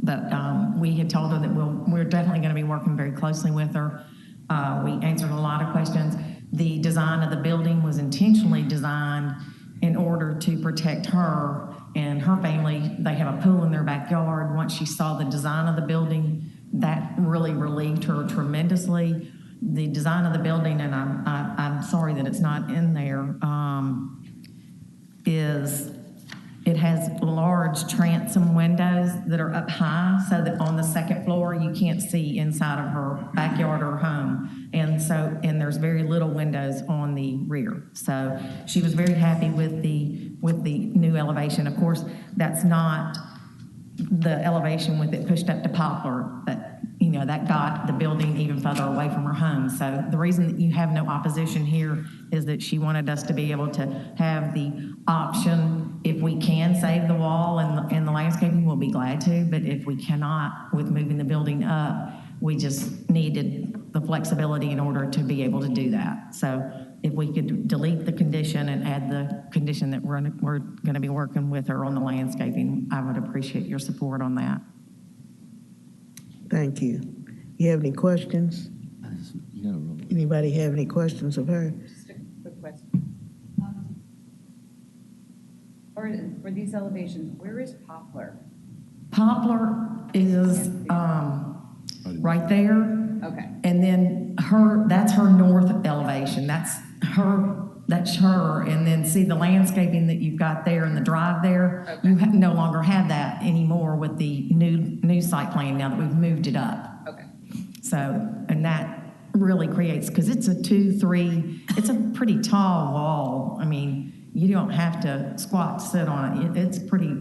But we had told her that we're definitely going to be working very closely with her. We answered a lot of questions. The design of the building was intentionally designed in order to protect her and her family. They have a pool in their backyard. Once she saw the design of the building, that really relieved her tremendously. The design of the building, and I'm sorry that it's not in there, is it has large transom windows that are up high so that on the second floor you can't see inside of her backyard or home. And there's very little windows on the rear. So she was very happy with the new elevation. Of course, that's not the elevation with it pushed up to Poplar, but that got the building even further away from her home. So the reason that you have no opposition here is that she wanted us to be able to have the option, if we can save the wall and the landscaping, we'll be glad to, but if we cannot with moving the building up, we just needed the flexibility in order to be able to do that. So if we could delete the condition and add the condition that we're going to be working with her on the landscaping, I would appreciate your support on that. Thank you. You have any questions? Anybody have any questions of her? Just a quick question. For these elevations, where is Poplar? Poplar is right there. Okay. And then that's her north elevation. That's her, and then see the landscaping that you've got there in the drive there. Okay. You no longer have that anymore with the new site plan now that we've moved it up. Okay. So, and that really creates, because it's a 2-3, it's a pretty tall wall. I mean, you don't have to squat to sit on it. It's pretty,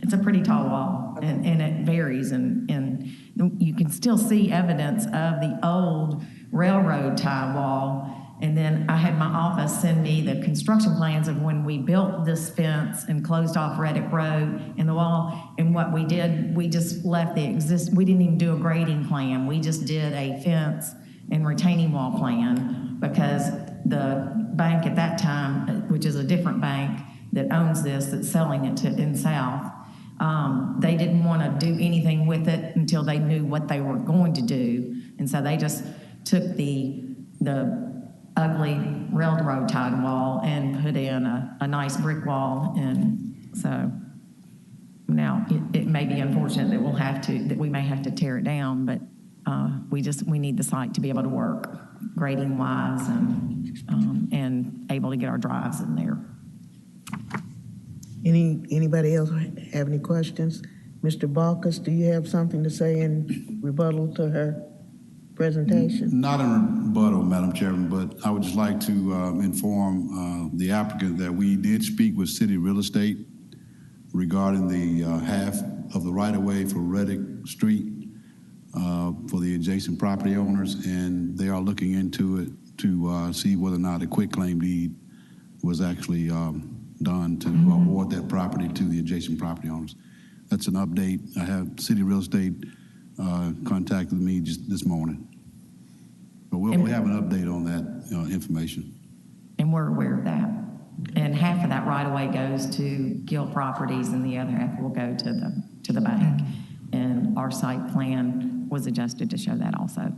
it's a pretty tall wall, okay. and it varies, and You can still see evidence of the old railroad tie wall. And then I had my office send me the construction plans of when we built this fence and closed off Reddick Road and the wall. And what we did, we just left we didn't even do a grading plan. We just did a fence and retaining wall plan because the bank at that time, which is a different bank that owns this, that's selling it in South, they didn't want to do anything with it until they knew what they were going to do. And so they just took the ugly railroad tied wall and put in a nice brick wall. And so now it may be unfortunate that we may have to tear it down, but we need the site to be able to work grading wise and able to get our drives in there. Anybody else have any questions? Mr. Balkas, do you have something to say in rebuttal to her presentation? Not in rebuttal, Madam Chairman, but I would just like to inform the applicant that we did speak with City Real Estate regarding the half of the right-of-way for Reddick Street for the adjacent property owners, and they are looking into it to see whether or not a quitclaim deed was actually done to award that property to the adjacent property owners. That's an update. I have City Real Estate contacted me just this morning. But we'll have an update on that information. And we're aware of that. And half of that right-of-way goes to Gill Properties and the other half will go to the bank. And our site plan was adjusted to show that also.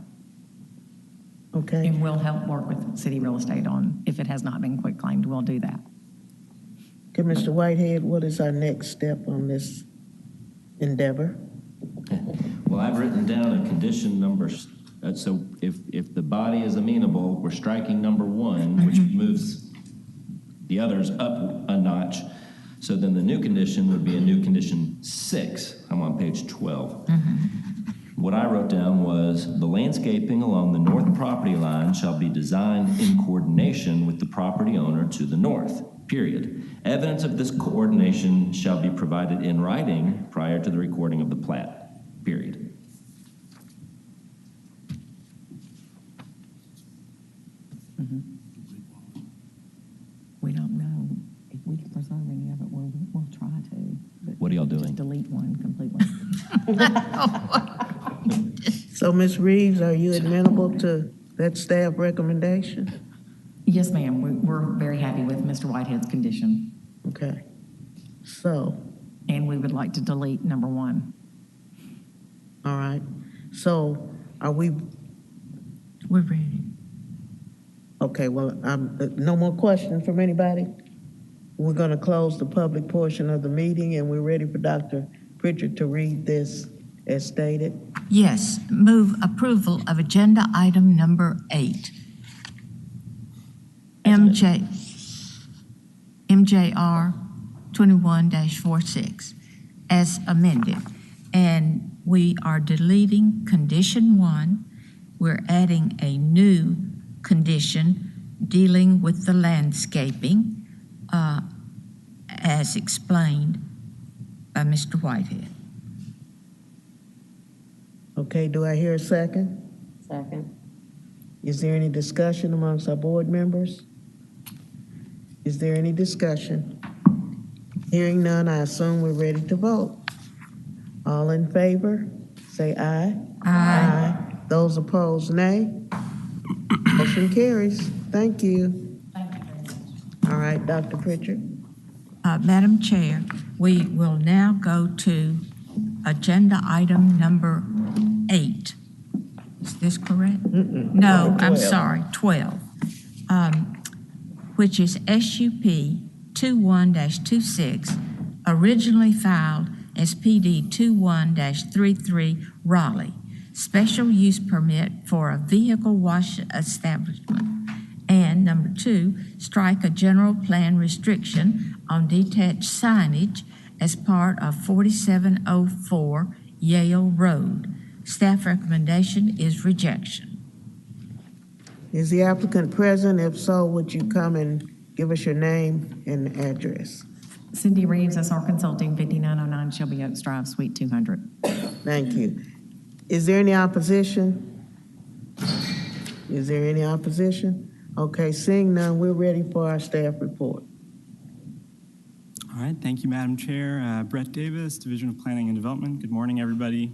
Okay. And we'll help work with City Real Estate on, if it has not been quitclaimed, we'll do that. Okay, Mr. Whitehead, what is our next step on this endeavor? Well, I've written down a condition number, so if the body is amenable, we're striking number 1, which moves the others up a notch. So then the new condition would be a new condition 6. I'm on page 12. What I wrote down was the landscaping along the north property line shall be designed in coordination with the property owner to the north, period. Evidence of this coordination shall be provided in writing prior to the recording of the plat, period. We don't know if we can preserve any of it. We'll try to. What are y'all doing? Just delete one completely. So, Ms. Reeves, are you amenable to that staff recommendation? Yes, ma'am. We're very happy with Mr. Whitehead's condition. Okay. So. And we would like to delete number 1. All right. So, are we? We're ready. Okay, well, no more questions from anybody? We're going to close the public portion of the meeting, and we're ready for Dr. Pritchard to read this as stated. Yes, move approval of agenda item number 8. MJR 21-46 as amended. And we are deleting condition 1. We're adding a new condition dealing with the landscaping as explained by Mr. Whitehead. Okay, do I hear a second? Second. Is there any discussion amongst our board members? Is there any discussion? Hearing none, I assume we're ready to vote. All in favor, say aye. Aye. Those opposed, nay. Motion carries. Thank you. All right, Dr. Pritchard. Madam Chair, we will now go to agenda item number 8. Is this correct? No, I'm sorry, 12, which is SUP 21-26, originally filed as PD 21-33 Raleigh, special use permit for a vehicle wash establishment. And number 2, strike a general plan restriction on detached signage as part of 4704 Yale Road. Staff recommendation is rejection. Is the applicant present? If so, would you come and give us your name and address? Cindy Reeves, SR Consulting, 5909 Shelby Oaks Drive, Suite 200. Thank you. Is there any opposition? Is there any opposition? Okay, seeing none, we're ready for our staff report. All right, thank you, Madam Chair. Brett Davis, Division of Planning and Development. Good morning, everybody.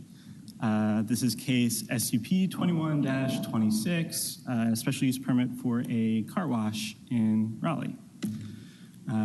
This is case SUP 21-26, a special use permit for a car wash in Raleigh.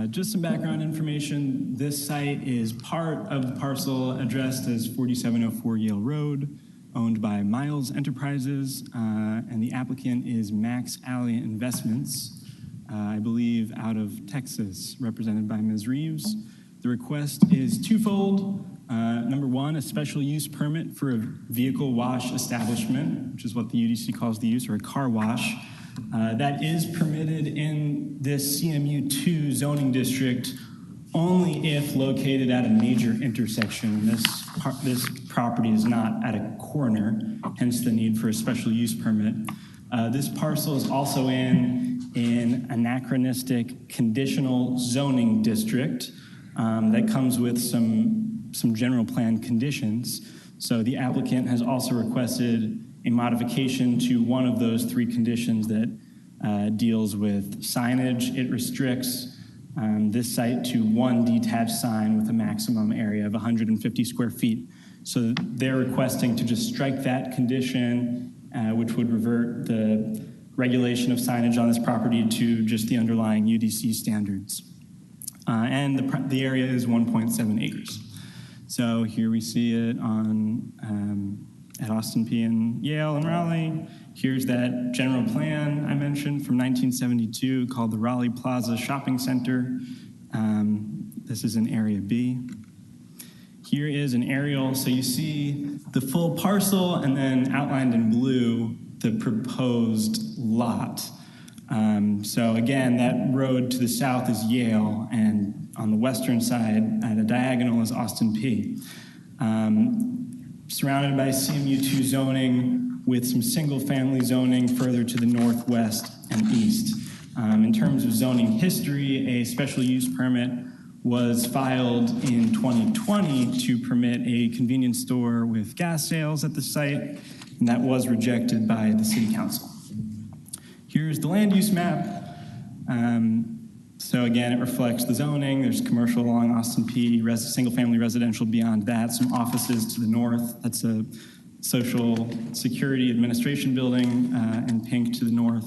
Just some background information. This site is part of the parcel addressed as 4704 Yale Road, owned by Miles Enterprises, and the applicant is Max Alley Investments, I believe out of Texas, represented by Ms. Reeves. The request is twofold. Number one, a special use permit for a vehicle wash establishment, which is what the UDC calls the use, or a car wash. That is permitted in this CMU2 zoning district only if located at a major intersection. This property is not at a corner, hence the need for a special use permit. This parcel is also in an anachronistic conditional zoning district that comes with some general plan conditions. So the applicant has also requested a modification to one of those three conditions that deals with signage. It restricts this site to one detached sign with a maximum area of 150 square feet. So they're requesting to just strike that condition, which would revert the regulation of signage on this property to just the underlying UDC standards. And the area is 1.7 acres. So here we see it on at Austin P and Yale and Raleigh. Here's that general plan I mentioned from 1972 called the Raleigh Plaza Shopping Center. This is in Area B. Here is an aerial, so you see the full parcel and then outlined in blue, the proposed lot. So again, that road to the south is Yale, and on the western side, at a diagonal is Austin P. Surrounded by CMU2 zoning with some single-family zoning further to the northwest and east. In terms of zoning history, a special use permit was filed in 2020 to permit a convenience store with gas sales at the site, and that was rejected by the City Council. Here's the land use map. So again, it reflects the zoning. There's commercial along Austin P, single-family residential beyond that, some offices to the north. That's a Social Security Administration building in pink to the north.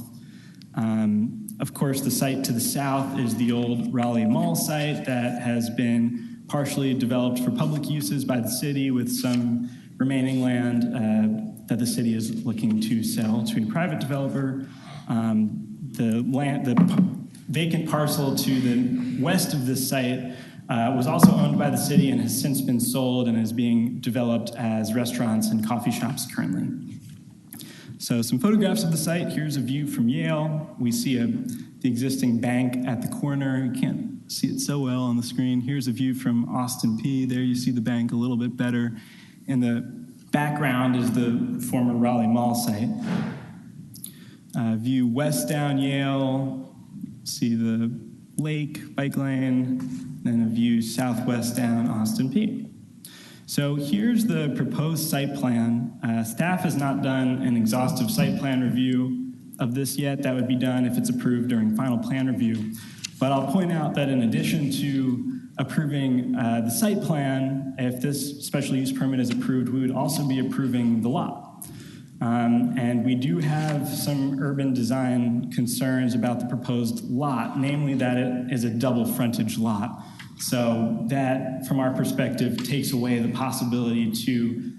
Of course, the site to the south is the old Raleigh Mall site that has been partially developed for public uses by the city with some remaining land that the city is looking to sell to a private developer. The vacant parcel to the west of this site was also owned by the city and has since been sold and is being developed as restaurants and coffee shops currently. So some photographs of the site. Here's a view from Yale. We see the existing bank at the corner. You can't see it so well on the screen. Here's a view from Austin P. There you see the bank a little bit better. In the background is the former Raleigh Mall site. View west down Yale. See the lake, bike lane, then a view southwest down Austin P. So here's the proposed site plan. Staff has not done an exhaustive site plan review of this yet. That would be done if it's approved during final plan review. But I'll point out that in addition to approving the site plan, if this special use permit is approved, we would also be approving the lot. And we do have some urban design concerns about the proposed lot, namely that it is a double frontage lot. So that, from our perspective, takes away the possibility to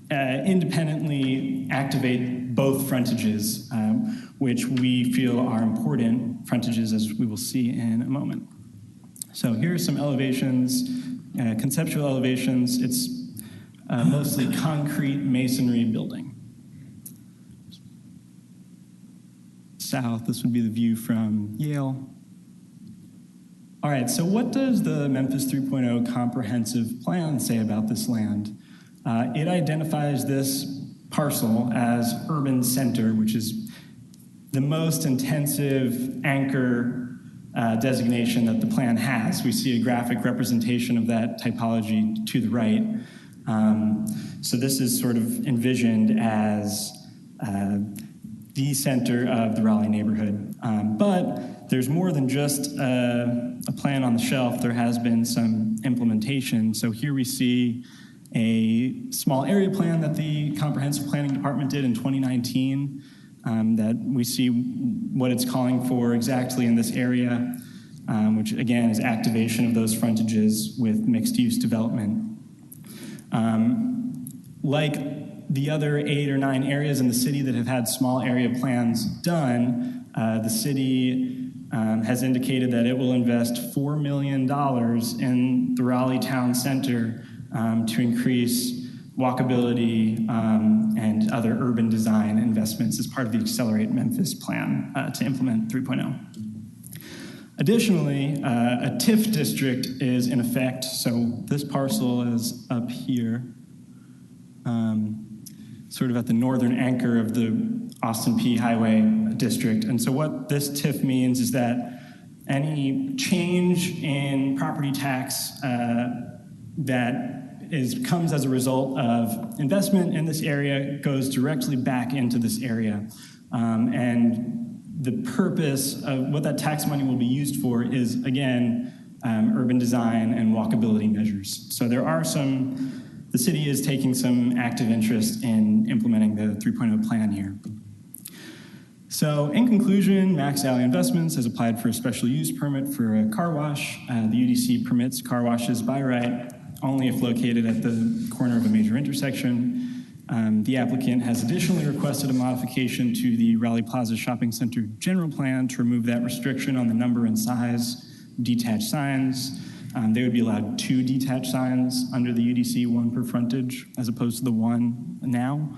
independently activate both frontages, which we feel are important frontages, as we will see in a moment. So here are some elevations, conceptual elevations. It's mostly concrete masonry building. South, this would be the view from Yale. All right, so what does the Memphis 3.0 comprehensive plan say about this land? It identifies this parcel as urban center, which is the most intensive anchor designation that the plan has. We see a graphic representation of that typology to the right. So this is sort of envisioned as the center of the Raleigh neighborhood. But there's more than just a plan on the shelf. There has been some implementation. So here we see a small area plan that the Comprehensive Planning Department did in 2019 that we see what it's calling for exactly in this area, which again is activation of those frontages with mixed-use development. Like the other 8 or 9 areas in the city that have had small area plans done, the city has indicated that it will invest $4 million in the Raleigh Town Center to increase walkability and other urban design investments as part of the Accelerate Memphis plan to implement 3.0. Additionally, a TIF district is in effect. So this parcel is up here, sort of at the northern anchor of the Austin Peay Highway district. And so what this TIF means is that any change in property tax comes as a result of investment in this area goes directly back into this area. And the purpose of what that tax money will be used for is, again, urban design and walkability measures. So the city is taking some active interest in implementing the 3.0 plan here. So in conclusion, Max Alley Investments has applied for a special use permit for a car wash. The UDC permits car washes by right only if located at the corner of a major intersection. The applicant has additionally requested a modification to the Raleigh Plaza Shopping Center general plan to remove that restriction on the number and size of detached signs. They would be allowed 2 detached signs under the UDC, 1 per frontage, as opposed to the 1 now.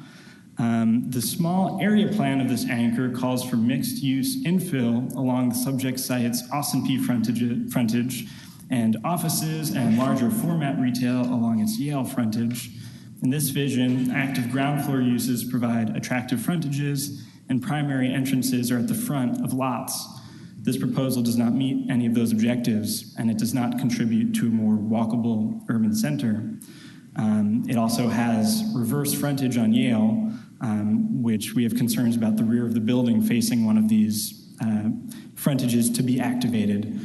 The small area plan of this anchor calls for mixed-use infill along the subject site's Austin Peay frontage and offices and larger format retail along its Yale frontage. In this vision, active ground floor uses provide attractive frontages and primary entrances are at the front of lots. This proposal does not meet any of those objectives, and it does not contribute to a more walkable urban center. It also has reverse frontage on Yale, which we have concerns about the rear of the building facing one of these frontages to be activated.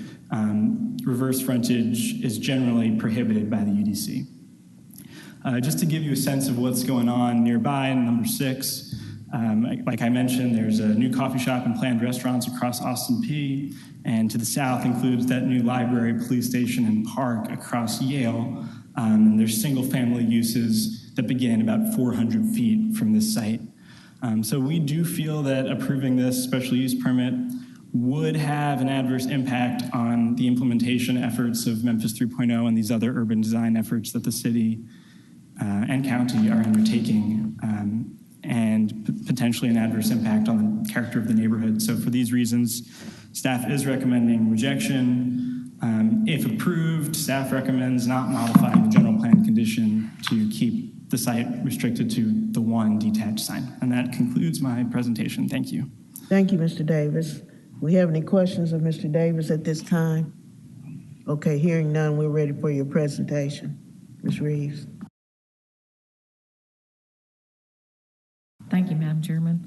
Reverse frontage is generally prohibited by the UDC. Just to give you a sense of what's going on nearby, number 6, like I mentioned, there's a new coffee shop and planned restaurants across Austin Peay, and to the south includes that new library, police station, and park across Yale. And there's single-family uses that begin about 400 feet from this site. So we do feel that approving this special use permit would have an adverse impact on the implementation efforts of Memphis 3.0 and these other urban design efforts that the city and county are undertaking, and potentially an adverse impact on the character of the neighborhood. So for these reasons, staff is recommending rejection. If approved, staff recommends not modifying the general plan condition to keep the site restricted to the 1 detached sign. And that concludes my presentation. Thank you. Thank you, Mr. Davis. We have any questions of Mr. Davis at this time? Okay, hearing none, we're ready for your presentation. Ms. Reeves. Thank you, Madam Chairman.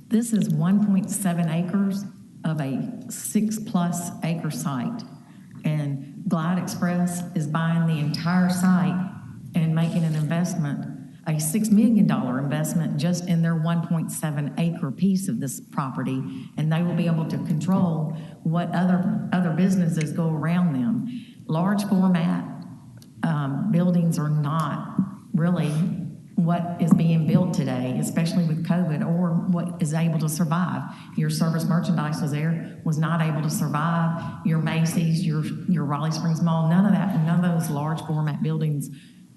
This is 1.7 acres of a 6+ acre site. And Glide Express is buying the entire site and making an investment, a $6 million investment just in their 1.7 acre piece of this property. And they will be able to control what other businesses go around them. Large format buildings are not really what is being built today, especially with COVID, or what is able to survive. Your Service Merchandise was not able to survive. Your Macy's, your Raleigh Springs Mall, none of those large format buildings,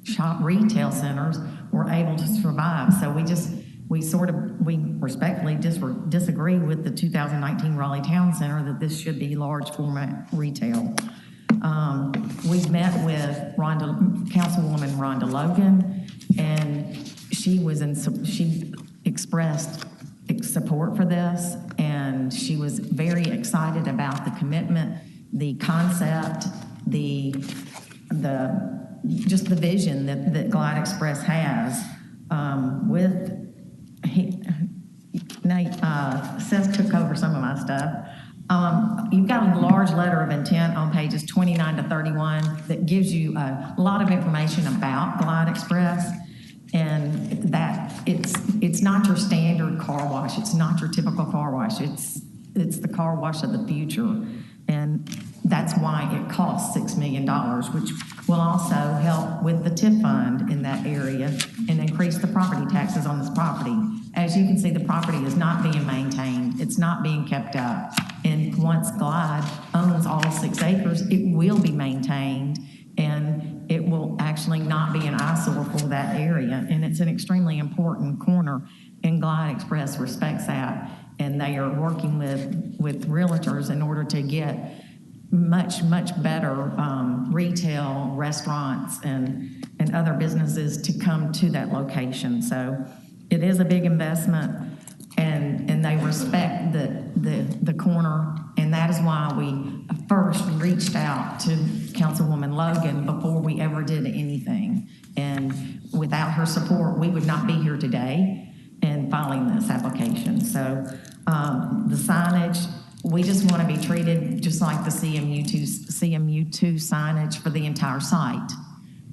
shop retail centers were able to survive. So we respectfully disagree with the 2019 Raleigh Town Center that this should be large format retail. We've met with Councilwoman Rhonda Logan, and she expressed support for this, and she was very excited about the commitment, the concept, the just the vision that Glide Express has with, Nate, Seth took over some of my stuff. You've got a large letter of intent on pages 29 to 31 that gives you a lot of information about Glide Express, and that it's not your standard car wash. It's not your typical car wash. It's the car wash of the future, and that's why it costs $6 million, which will also help with the TIF fund in that area and increase the property taxes on this property. As you can see, the property is not being maintained. It's not being kept up. And once Glide owns all 6 acres, it will be maintained, and it will actually not be an eyesore for that area. And it's an extremely important corner, and Glide Express respects that. And they are working with realtors in order to get much better retail, restaurants, and other businesses to come to that location. So it is a big investment, and they respect the corner, and that is why we first reached out to Councilwoman Logan before we ever did anything. And without her support, we would not be here today and filing this application. So the signage, we just want to be treated just like the CMU2 signage for the entire site.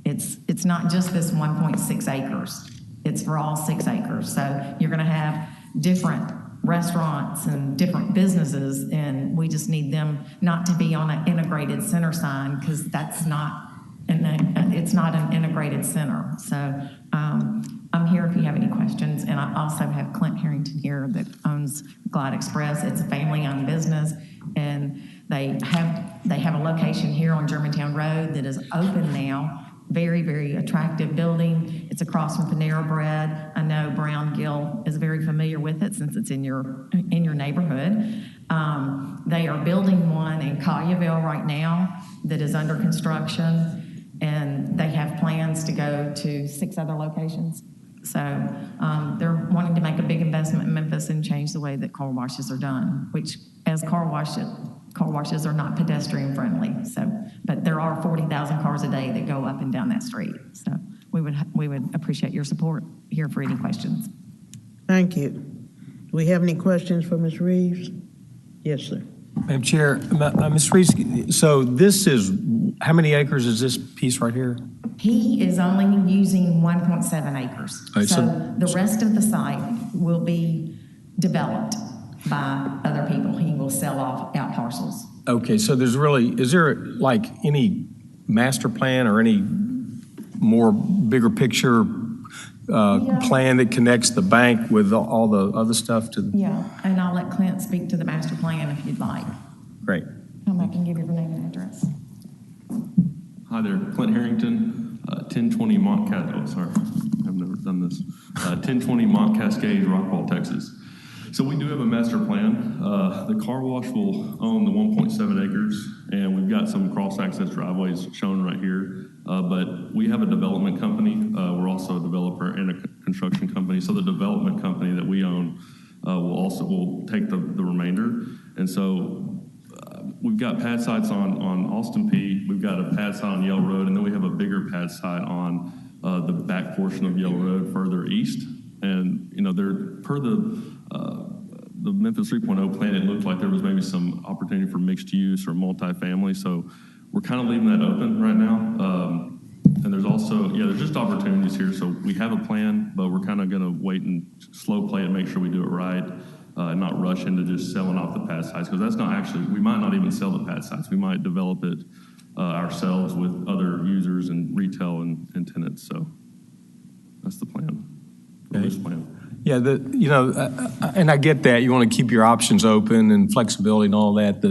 It's not just this 1.6 acres. It's for all 6 acres. So you're going to have different restaurants and different businesses, and we just need them not to be on an integrated center sign, because that's not, it's not an integrated center. So I'm here if you have any questions. And I also have Clint Harrington here that owns Glide Express. It's a family-owned business, and they have a location here on Germantown Road that is open now. Very, very attractive building. It's across from Panera Bread. I know Brown Gill is very familiar with it since it's in your neighborhood. They are building one in Collierville right now that is under construction, and they have plans to go to 6 other locations. So they're wanting to make a big investment in Memphis and change the way that car washes are done, which as car washes are not pedestrian friendly. So, but there are 40,000 cars a day that go up and down that street. So we would appreciate your support here for any questions. Thank you. Do we have any questions for Ms. Reeves? Yes, sir. Madam Chair, Ms. Reeves, so this is, how many acres is this piece right here? He is only using 1.7 acres. Right, so the rest of the site will be developed by other people. He will sell off out parcels. Okay, so is there like any master plan or any more bigger picture plan that connects the bank with all the other stuff to? Yeah, and I'll let Clint speak to the master plan if you'd like. Great. I can give you your name and address. Hi there, Clint Harrington, 1020 Mont Cascade. Oh, sorry, I've never done this. 1020 Mont Cascade, Rockwall, Texas. So we do have a master plan. The car wash will own the 1.7 acres, and we've got some cross-access driveways shown right here. But we have a development company. We're also a developer and a construction company. So the development company that we own will take the remainder. And so we've got pad sites on Austin P. We've got a pad site on Yale Road, and then we have a bigger pad site on the back portion of Yale Road further east. And they're per the Memphis 3.0 plan, it looked like there was maybe some opportunity for mixed use or multifamily. So we're kind of leaving that open right now. And there's also, there's just opportunities here. So we have a plan, but we're kind of going to wait and slow play and make sure we do it right and not rush into just selling off the pad sites. Because that's not actually, we might not even sell the pad sites. We might develop it ourselves with other users and retail and tenants. So that's the plan. Okay. This plan. Yeah, and I get that. You want to keep your options open and flexibility and all that.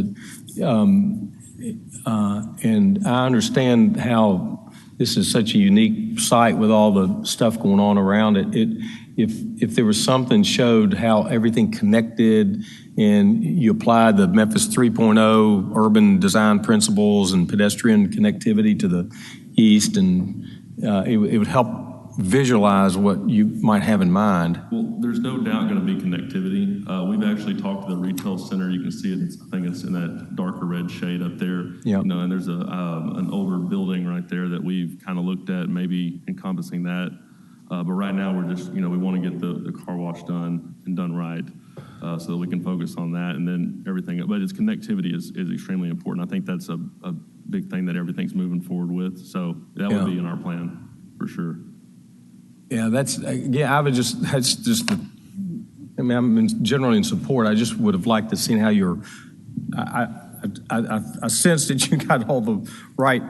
And I understand how this is such a unique site with all the stuff going on around it. If there was something showed how everything connected and you apply the Memphis 3.0 urban design principles and pedestrian connectivity to the east, and it would help visualize what you might have in mind. Well, there's no doubt going to be connectivity. We've actually talked to the retail center. You can see it. I think it's in that darker red shade up there. Yep. You know, and there's an older building right there that we've kind of looked at, maybe encompassing that. But right now, we're just, we want to get the car wash done and done right, so that we can focus on that, and then everything. But its connectivity is extremely important. I think that's a big thing that everything's moving forward with. So that would be in our plan for sure. Yeah, that's just, I'm generally in support. I just would have liked to see how I sensed that you got all the right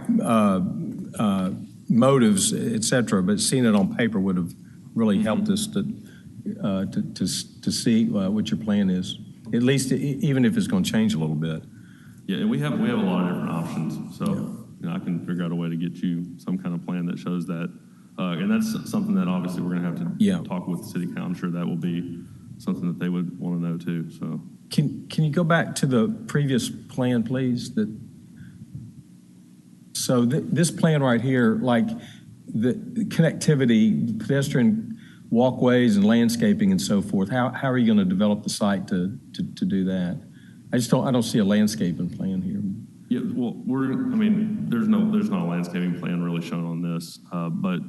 motives, et cetera, but seeing it on paper would have really helped us to see what your plan is, at least even if it's going to change a little bit. Yeah, and we have a lot of different options, so I can figure out a way to get you some kind of plan that shows that. And that's something that obviously we're going to have to talk with the city council. I'm sure that will be something that they would want to know too. So can you go back to the previous plan, please? So this plan right here, like the connectivity, pedestrian walkways and landscaping and so forth. How are you going to develop the site to do that? I don't see a landscaping plan here. Yeah, well, there's not a landscaping plan really shown on this, but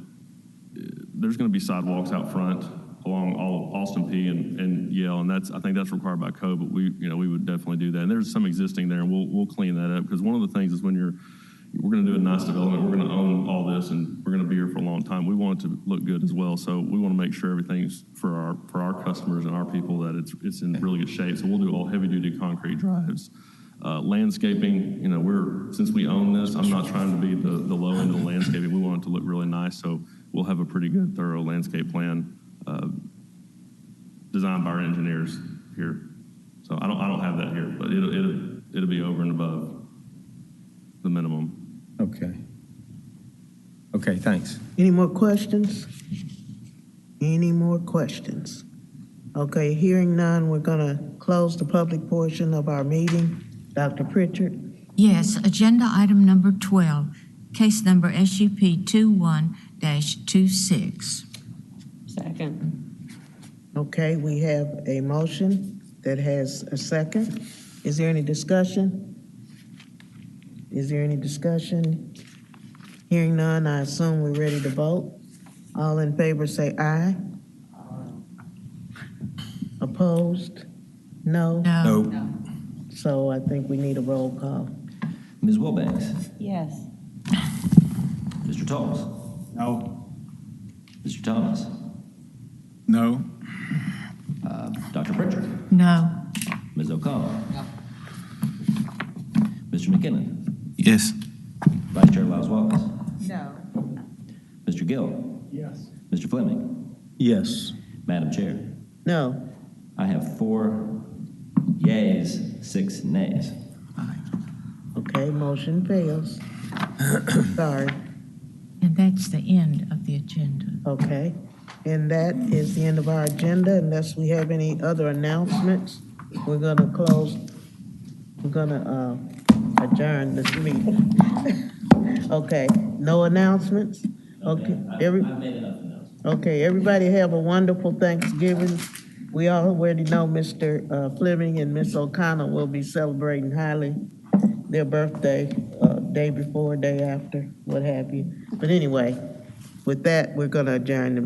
there's going to be sidewalks out front along all of Austin P and Yale, and I think that's required by code. But we would definitely do that. And there's some existing there, and we'll clean that up, because one of the things is when we're going to do a nice development, we're going to own all this, and we're going to be here for a long time. We want it to look good as well, so we want to make sure everything's for our customers and our people that it's in really good shape. So we'll do all heavy duty concrete drives. Landscaping, since we own this, I'm not trying to be the low end of the landscaping. We want it to look really nice, so we'll have a pretty good, thorough landscape plan designed by our engineers here. So I don't have that here, but it'll be over and above the minimum. Okay, thanks. Any more questions? Any more questions? Okay, hearing none, we're going to close the public portion of our meeting. Dr. Pritchard? Yes, agenda item number 12, case number SUP 21-26. Second. Okay, we have a motion that has a second. Is there any discussion? Hearing none, I assume we're ready to vote. All in favor say aye. Opposed? No? No. So I think we need a roll call. Ms. Wilbanks? Yes. Mr. Thomas? No. Mr. Thomas? No. Dr. Pritchard? No. Ms. O'Connell? No. Mr. McKinnon? Yes. Vice Chair Lyles Wallace? No. Mr. Gill? Yes. Mr. Fleming? Yes. Madam Chair? No. I have 4 yeas, 6 nays. Okay, motion fails. Sorry. And that's the end of the agenda. Okay, and that is the end of our agenda. Unless we have any other announcements, we're gonna adjourn this meeting. Okay, no announcements? Okay, okay, everybody have a wonderful Thanksgiving. We already know Mr. Fleming and Miss O'Connell will be celebrating highly their birthday, day before, day after, what have you. But anyway, with that, we're gonna adjourn the